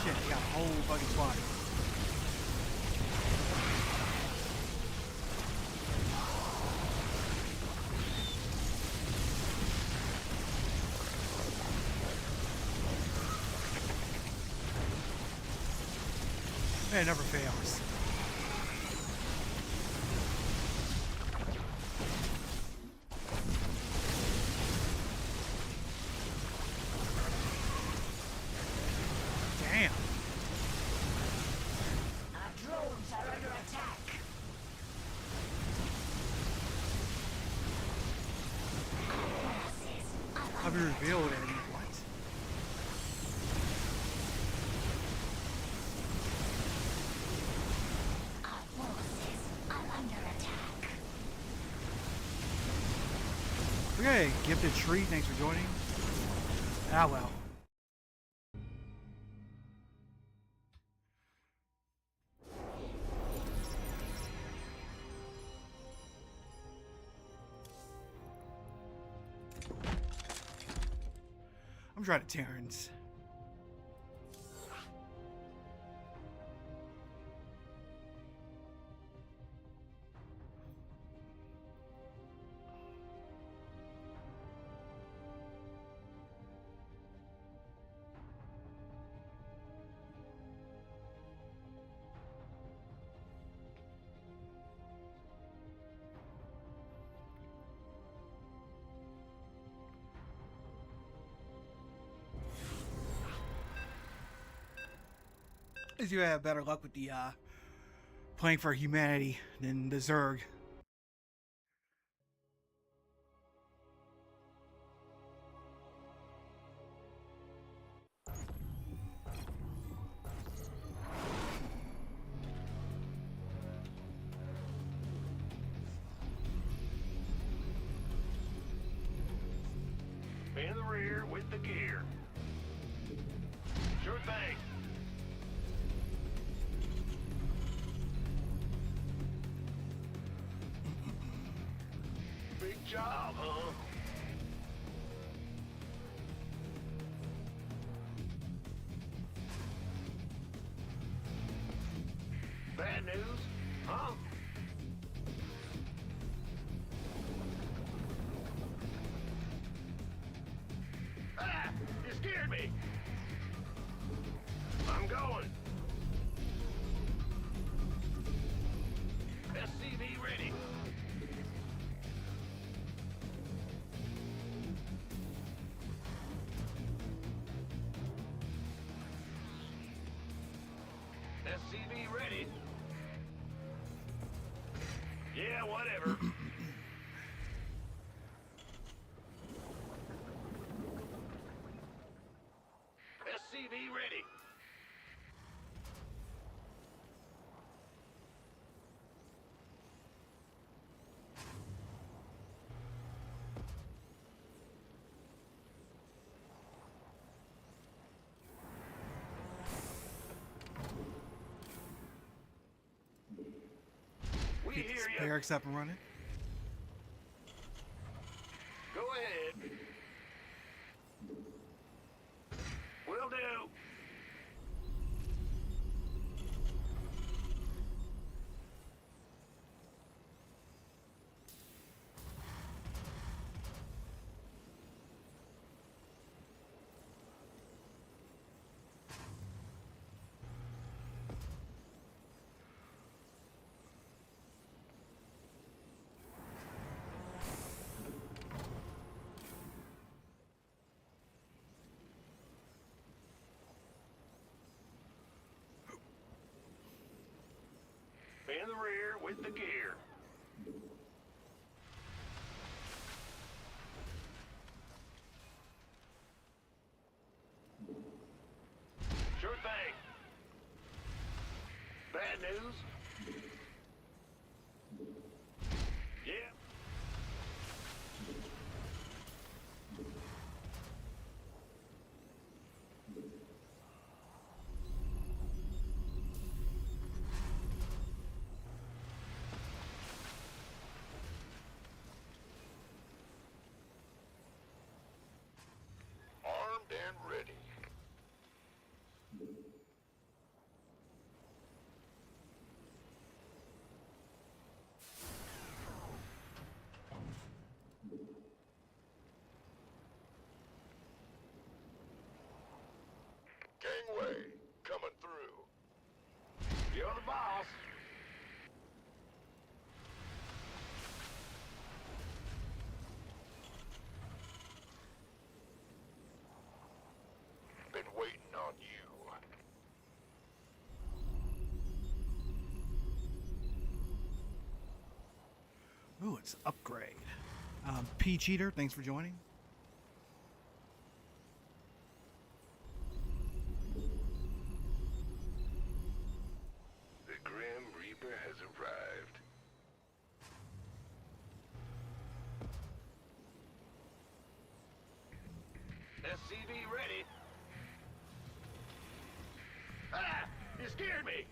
Shit, I got a whole fucking squad. It never fails. Damn. Our drones are under attack. I'll be revealed in what? Our forces are under attack. Okay, gifted tree, thanks for joining. Ah well. I'm trying to Terrans. As you have better luck with the playing for humanity than the Zerg. In the rear with the gear. Sure thing. Big job, huh? Bad news, huh? Ah! You scared me! I'm going. SCV ready. SCV ready. Yeah, whatever. SCV ready. We Get hear this you. barracks up and running. Go ahead. Will do. with the gear. Sure thing. Bad news? Yeah. Armed and ready. Gangway, coming through. You're the boss. Been waiting on you. Ooh, it's upgrade. P Cheater, thanks for joining. The Grim Reaper has arrived. SCV ready. Ah! You scared me!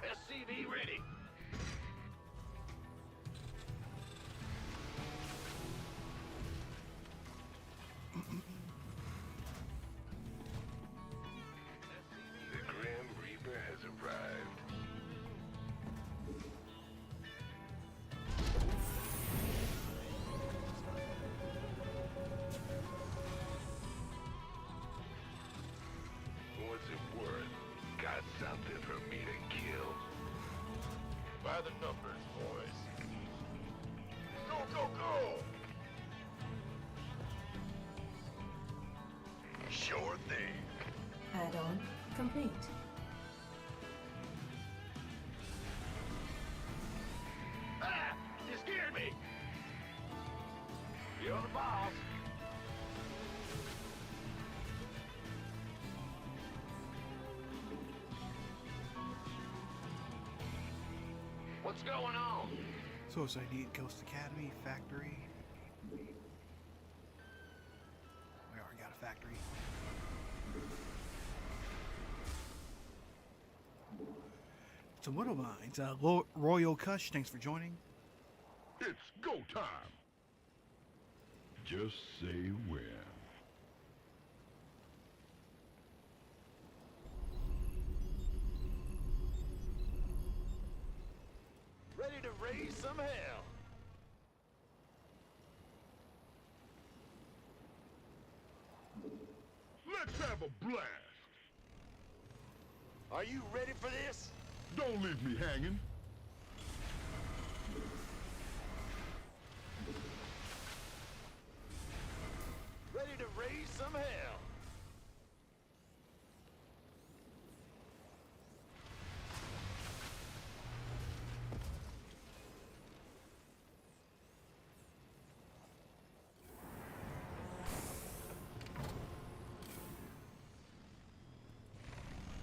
SCV ready. The Grim Reaper has arrived. What's it worth? Got something for me to kill? By the numbers, boys. Go, go, go! Sure thing. Add-on complete. Ah! You scared me! You're the boss. What's going on? Suicide Need, Ghost Academy, Factory. We already got a factory. Some Widow Mines. Royal Kush, thanks for joining. It's go time. Just say when. Ready to raise some hell. Let's have a blast. Are you ready for this? Don't leave me hanging. Ready to raise some hell.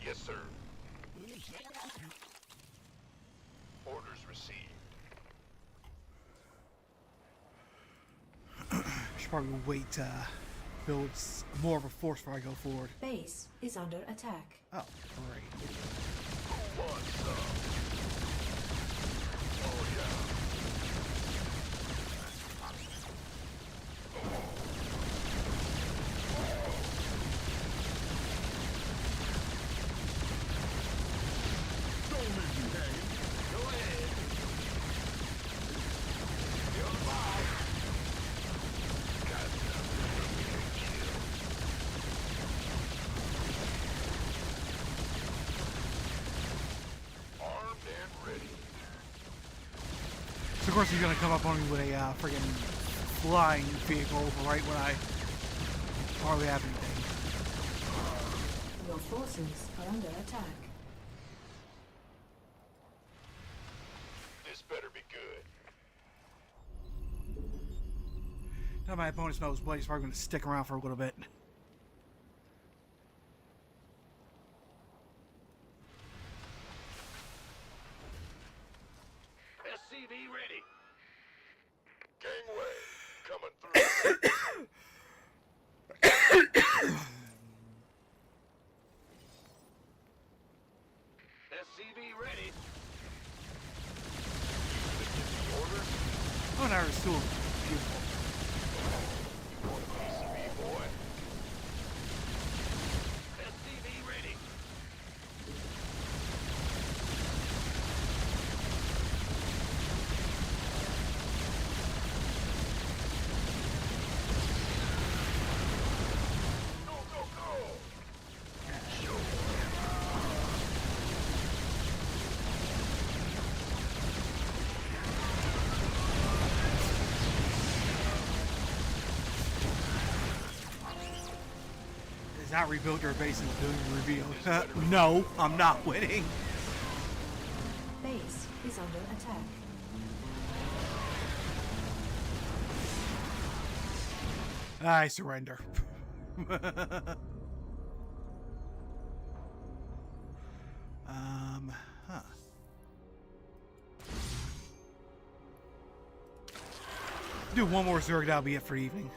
Yes, sir. Orders received. Should probably wait build more of a force before I go forward. Base is under attack. Oh, great. What's up? Oh, yeah. Don't leave me hanging. Go ahead. You're the boss. Got something for me to kill. Armed and ready. So of course he's gonna come up on me with a friggin' flying vehicle right when I hardly have anything. Your forces are under attack. This better be good. Now my opponent's nose blade is probably going to stick around for a little bit. SCV ready. Gangway, coming through. SCV ready. Orders? Oh, now it's cool. Beautiful. You want a piece of me, boy? SCV ready. Go, go, go! Is not rebuilt their base in the building reveal. No, I'm not winning. Base is under attack. I surrender. Huh. Do one more Zerg, that'll be it for the evening.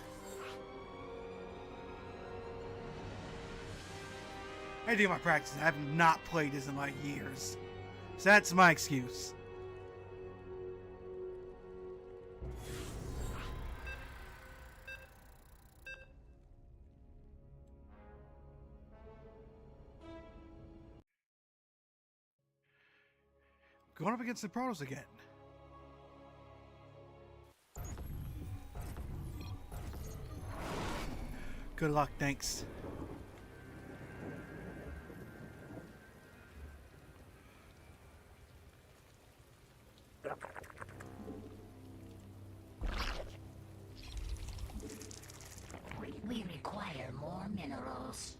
I do my practice. I have not played this in like years. So that's my excuse. Going up against the Protoss again. Good luck, thanks. We require more minerals.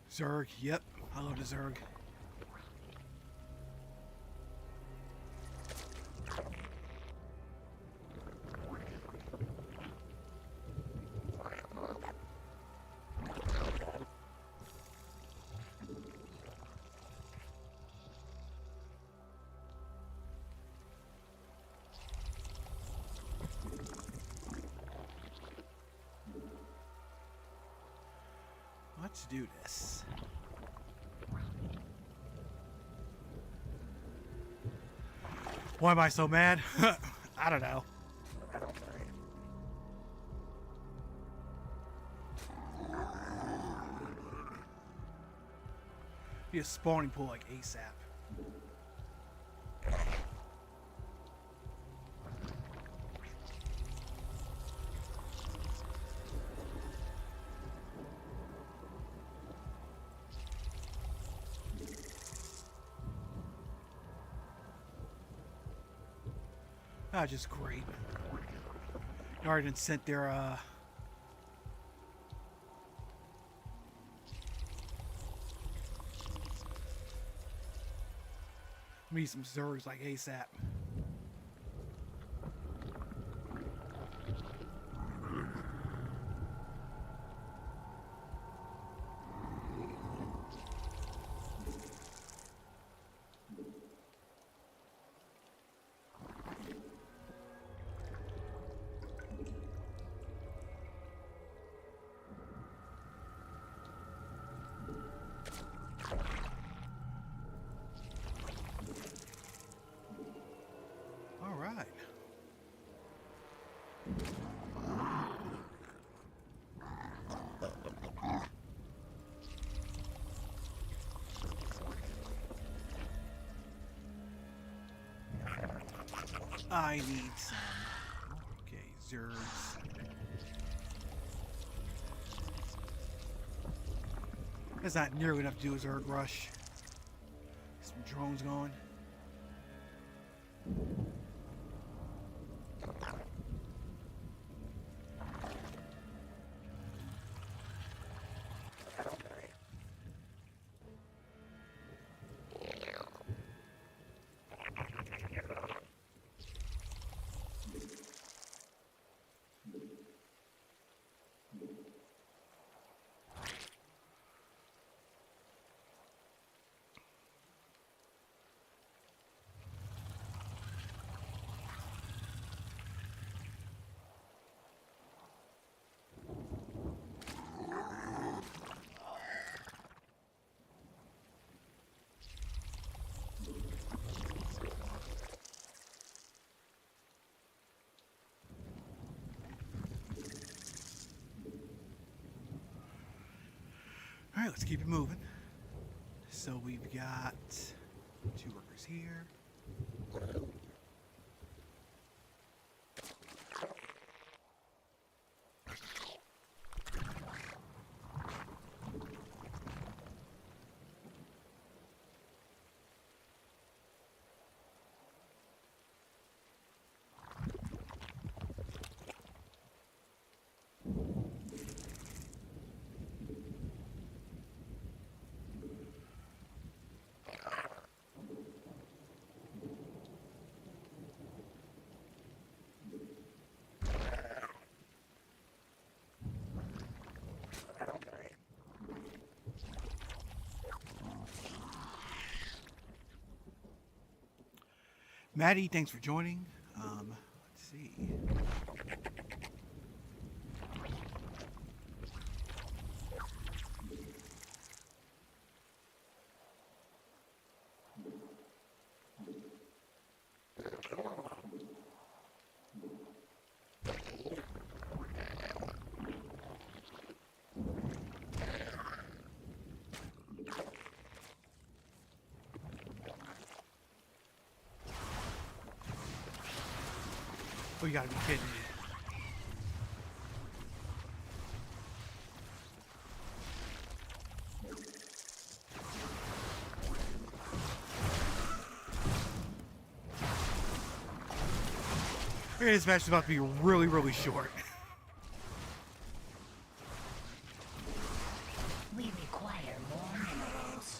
Zerg, yep. I love the Zerg. Let's do this. Why am I so mad? I don't know. Be a spawning pool like ASAP. Ah, just great. They already sent their, me some Zergs like ASAP. All right. I need some. Okay, Zergs. That's not nearly enough to do a Zerg rush. Some drones going. Alright, let's keep it moving. So we've got 2 workers here. Maddie, thanks for joining. Let's see. Oh, you gotta be kidding me. Okay, this match is about to be really, really short. We require more minerals.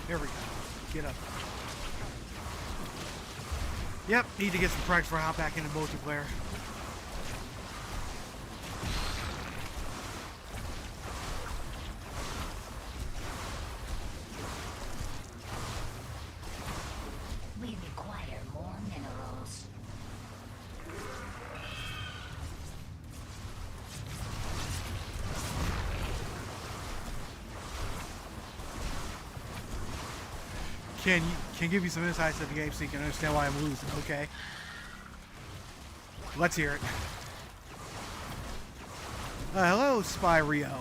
There we go. Get up. Yep, need to get some practice for hop back into multiplayer. We require more minerals. Can give you some insights to the game so you can understand why I'm losing, okay? Let's hear it. Hello, Spy Rio.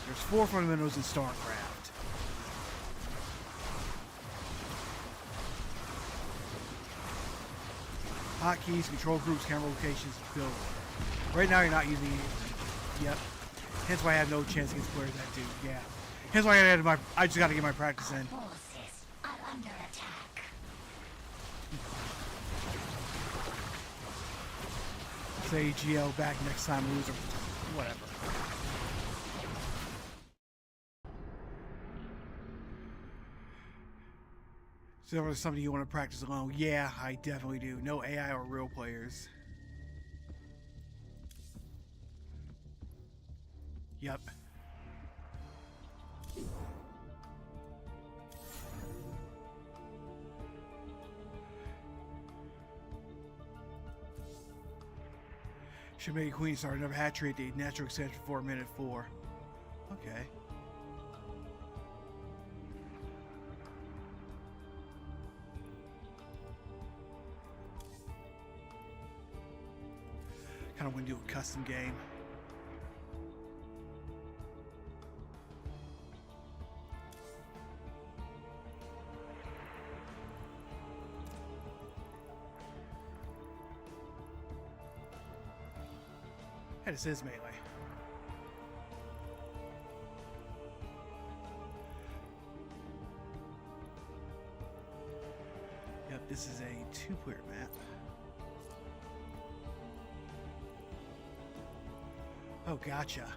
There's 4 fundamentals in Starcraft. Hotkeys, control groups, camera locations, build. Right now you're not using it. Yep. Hence why I have no chance against players that do. Yeah. Hence why I just gotta get my practice in. Forces are under attack. Say GL back next time, lose or whatever. So if there's something you want to practice alone, yeah, I definitely do. No AI or real players. Yep. Should make a queen start another hatchery at the natural extension for minute 4. Okay. Kind of want to do a custom game. Hey, this is melee. Yep, this is a 2-player map. Oh, gotcha.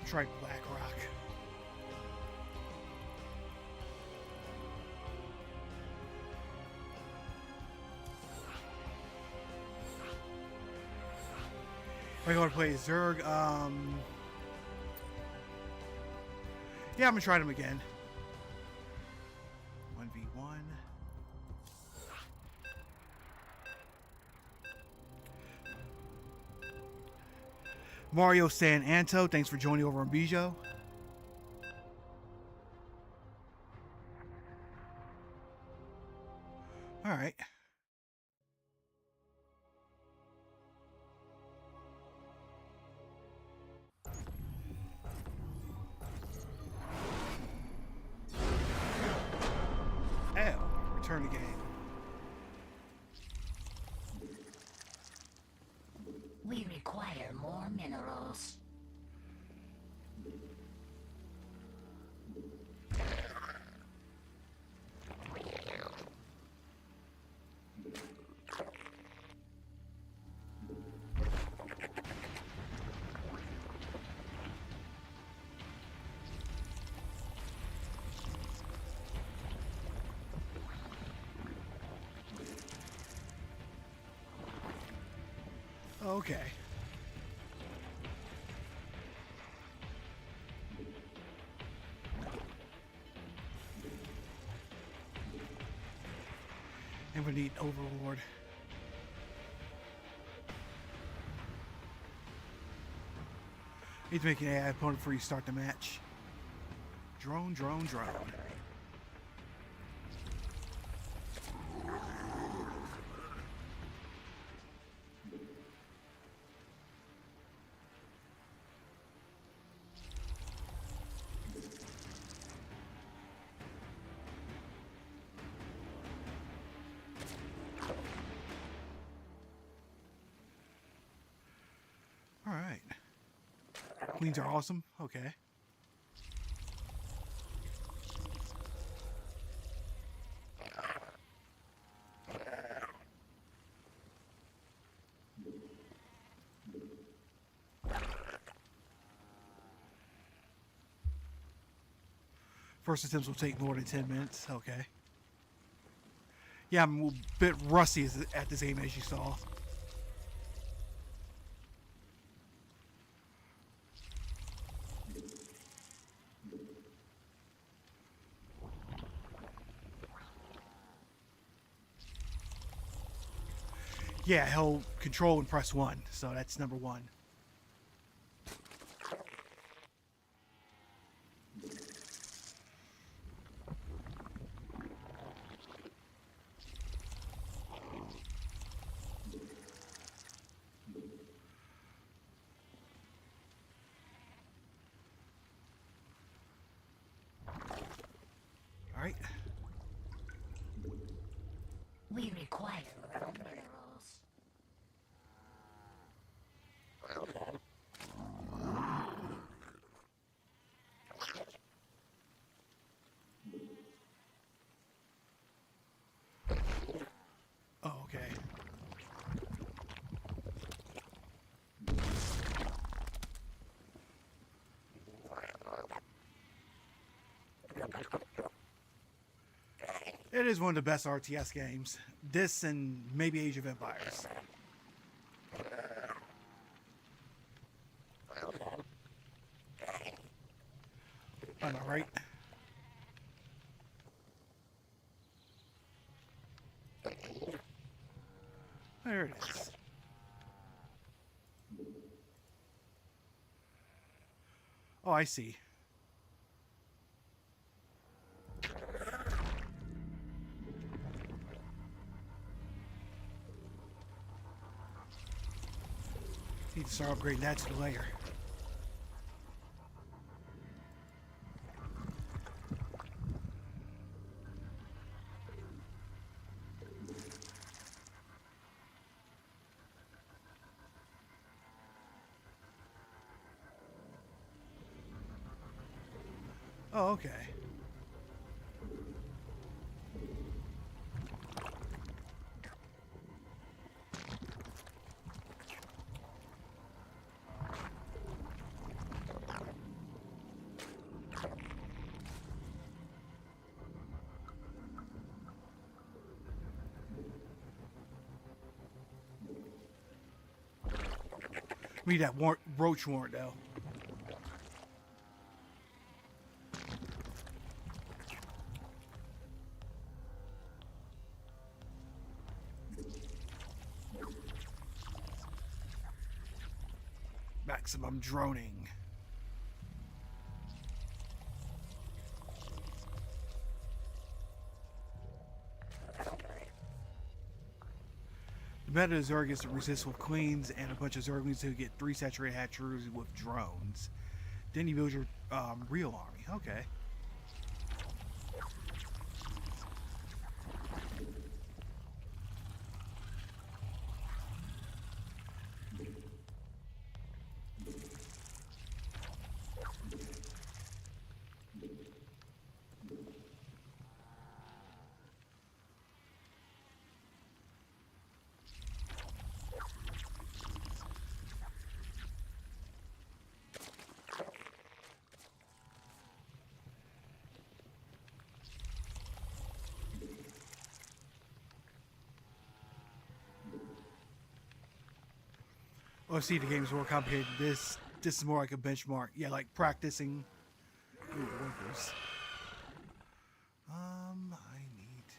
Try Black Rock. I go to play Zerg. Yeah, I'm gonna try them again. 1v1. Mario San Anto, thanks for joining over on Bijo. All right. Return to game. We require more minerals. Okay. And we need Overlord. Need to make an AI opponent before you start the match. Drone, drone, drone. All right. Queens are awesome. Okay. First attempts will take more than 10 minutes. Okay. Yeah, I'm a bit rusty at this aim, as you saw. Yeah, he'll control and press 1, so that's number 1. All right. We require minerals. Oh, okay. It is one of the best RTS games. This and maybe Age of Empires. Am I right? There it is. Oh, I see. Need to start upgrading that to the layer. Oh, okay. We need that roach warrant though. Maximum droning. The meta is Zerg that resist with queens and a bunch of Zerglings who get 3 saturated hatcheries with drones. Then you build your real army. Okay. Oh, see, the game's more complicated. This is more like a benchmark. Yeah, like practicing. Ooh, workers. I need to.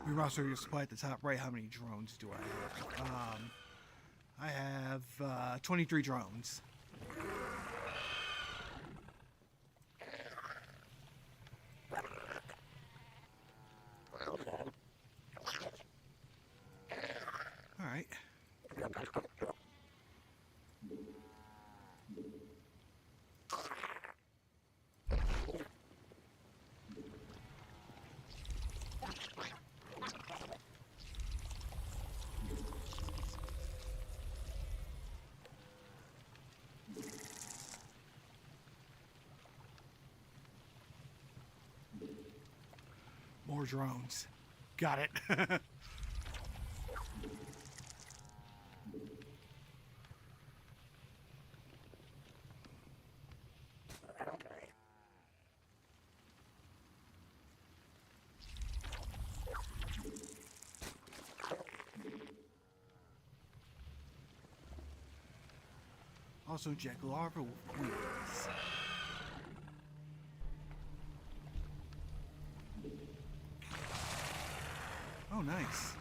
We roster your supply at the top right. How many drones do I have? I have 23 drones. All right. More drones. Got it. Also, Jack Larva with queens. Oh, nice.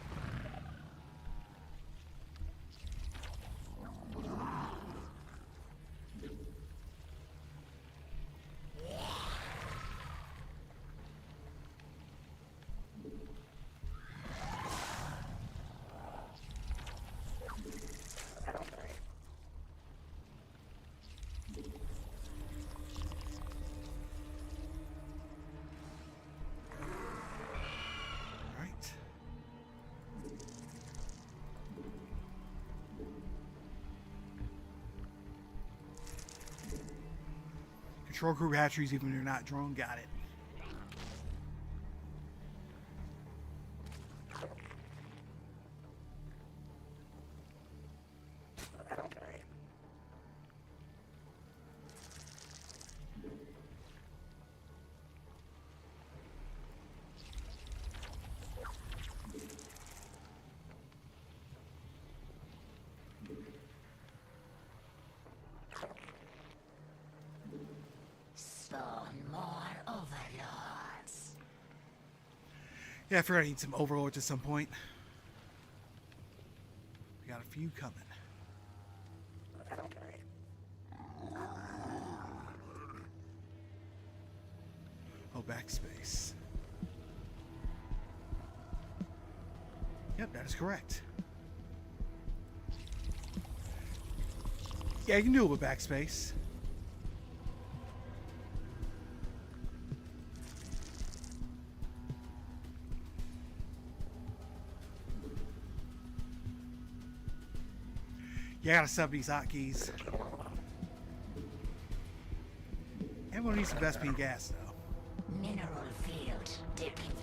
Control group hatcheries even if they're not drone. Got it. Yeah, I figured I need some overlords at some point. We got a few coming. Oh, backspace. Yep, that is correct. Yeah, you can do it with backspace. Yeah, I gotta sub these hotkeys. And we'll need some Vespine gas, though. Mineral field field depleted.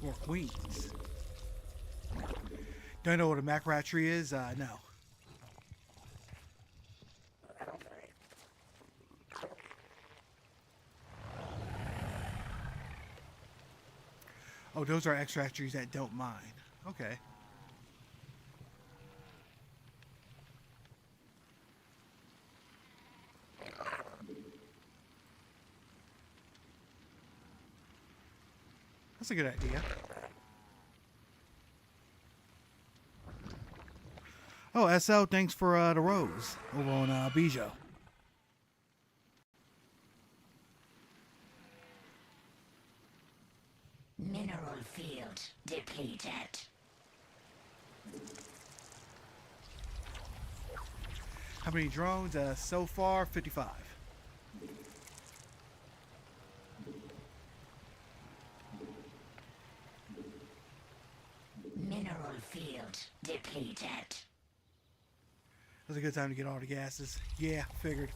More queens. Don't know what a macratry is? No. Oh, those are extractors that don't mine. Okay. That's a good idea. Oh, SL, thanks for the rose over on Bijou. Mineral field depleted. How many drones? So far, 55. Mineral field depleted. That's a good time to get all the gases. Yeah, figured.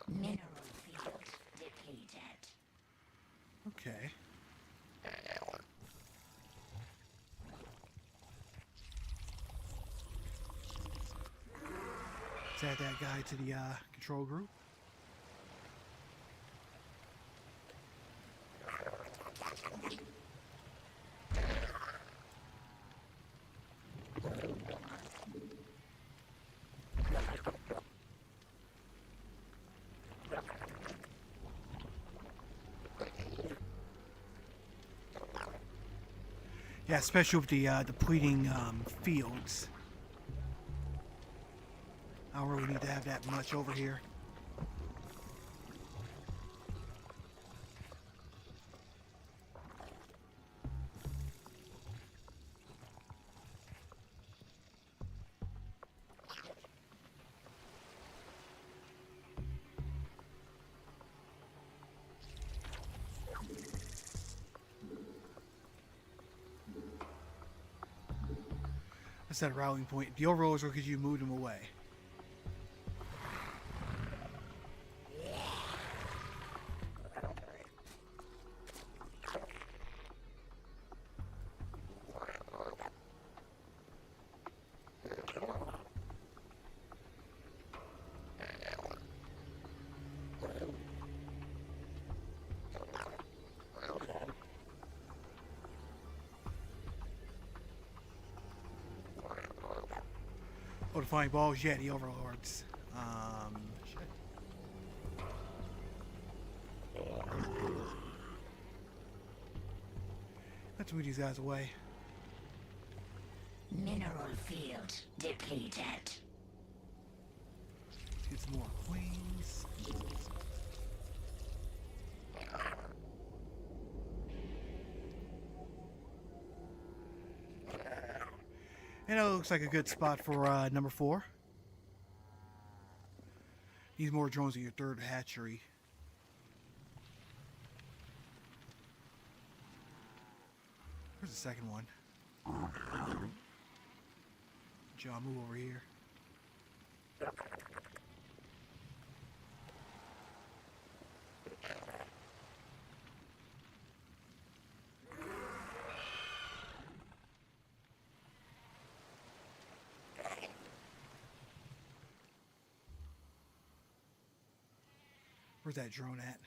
Mineral field depleted. Okay. Let's add that guy to the control group. Yeah, especially with the depleting fields. I don't really need to have that much over here. That's that rallying point. The overalls are because you moved them away. Oh, the flying balls, yeah, the overlords. Shit. Let's move these guys away. Mineral field depleted. Get some more queens. And it looks like a good spot for number 4. Need more drones in your third hatchery. Where's the second one? John, move over here. Where's that drone at?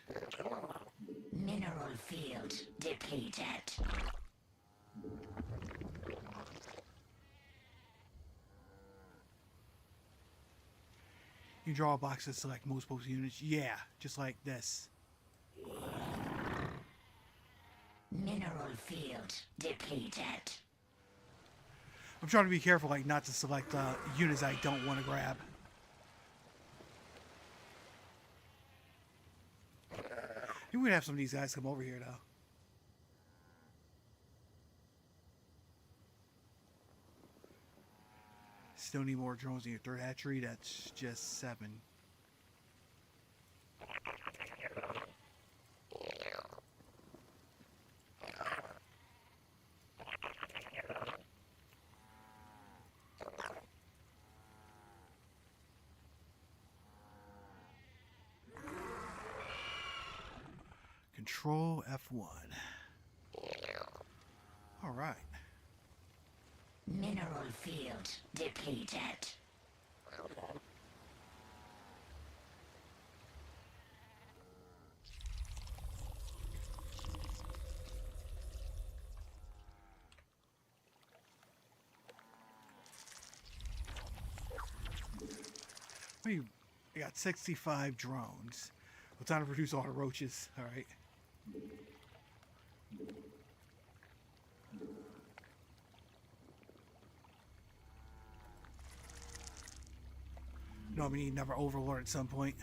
Mineral field depleted. You draw a box to select most posted units. Yeah, just like this. Mineral field depleted. I'm trying to be careful, like, not to select units I don't want to grab. I think we'd have some of these guys come over here, though. Still need more drones in your third hatchery. That's just 7. Control F1. All right. Mineral field depleted. I got 65 drones. Well, time to produce all the roaches. All right. No, we need another overlord at some point.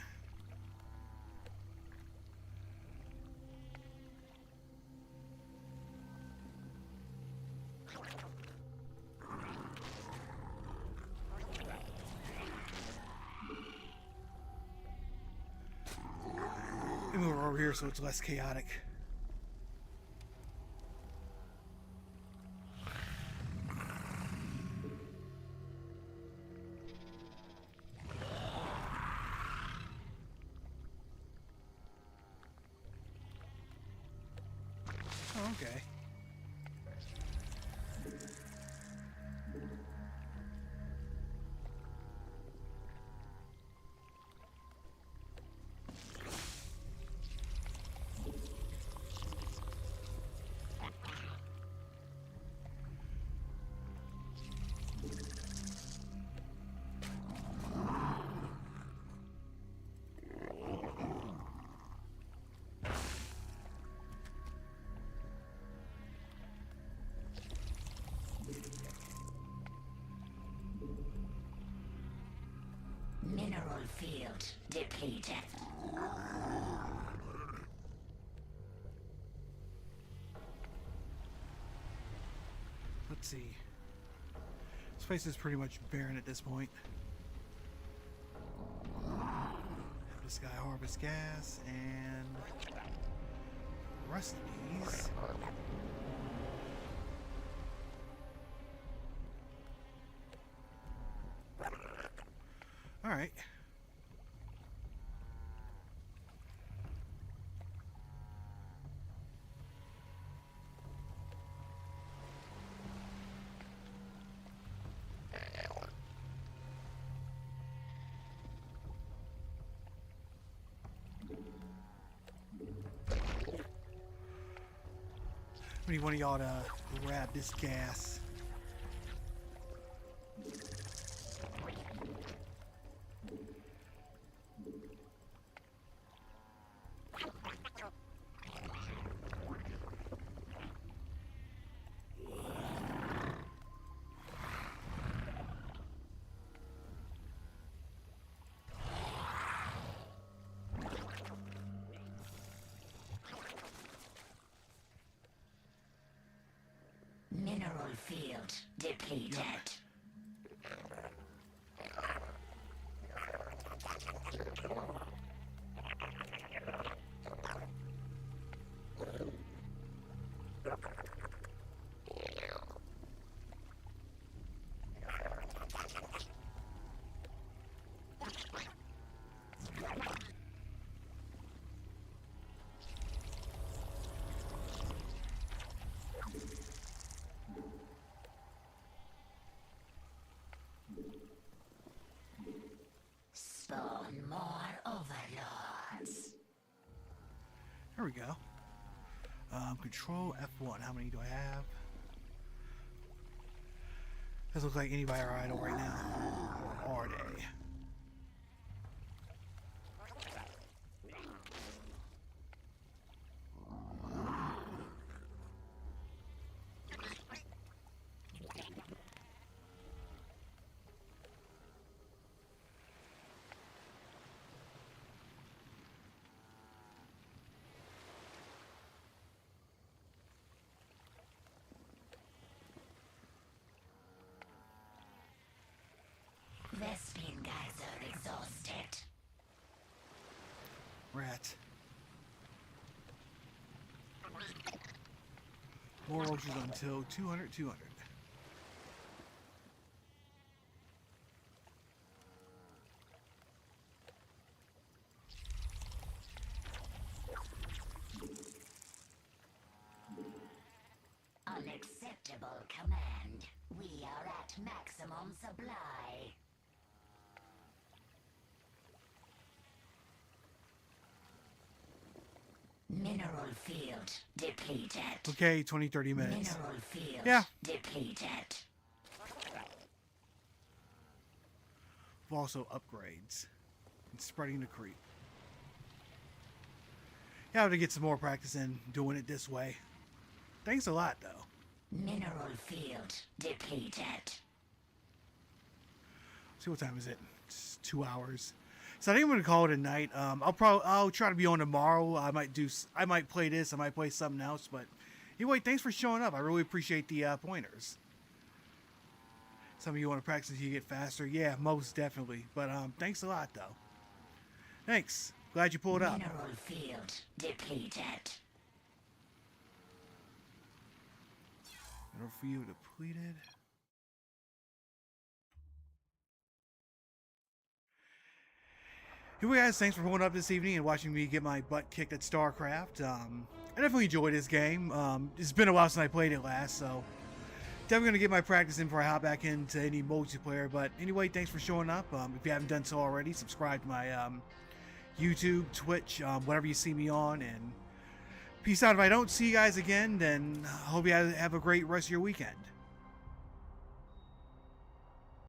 Let me move over here so it's less chaotic. Oh, okay. Mineral field depleted. Let's see. This place is pretty much barren at this point. Have this guy harvest gas and the rest of these. All right. We need one of y'all to grab this gas. Mineral field depleted. Spawn more overlords. There we go. Control F1. How many do I have? Doesn't look like anybody are idle right now. Or are they? More roaches until 200, 200. Unacceptable command. We are at maximum supply. Mineral field depleted. Okay, 20, 30 minutes. Mineral field Yeah. depleted. Also upgrades. And spreading the creep. Yeah, I have to get some more practice in doing it this way. Thanks a lot, though. Mineral field depleted. See, what time is it? It's 2 hours. So I think I'm gonna call it a night. I'll try to be on tomorrow. I might play this. I might play something else. But anyway, thanks for showing up. I really appreciate the pointers. Some of you want to practice so you get faster. Yeah, most definitely. But thanks a lot, though. Thanks. Glad you pulled up. Mineral field depleted. Mineral field depleted. Anyway, guys, thanks for pulling up this evening and watching me get my butt kicked at Starcraft. I definitely enjoyed this game. It's been a while since I played it last, so definitely going to get my practice in before I hop back into any multiplayer. But anyway, thanks for showing up. If you haven't done so already, subscribe to my YouTube, Twitch, whatever you see me on. And peace out. If I don't see you guys again, then I hope you have a great rest of your weekend.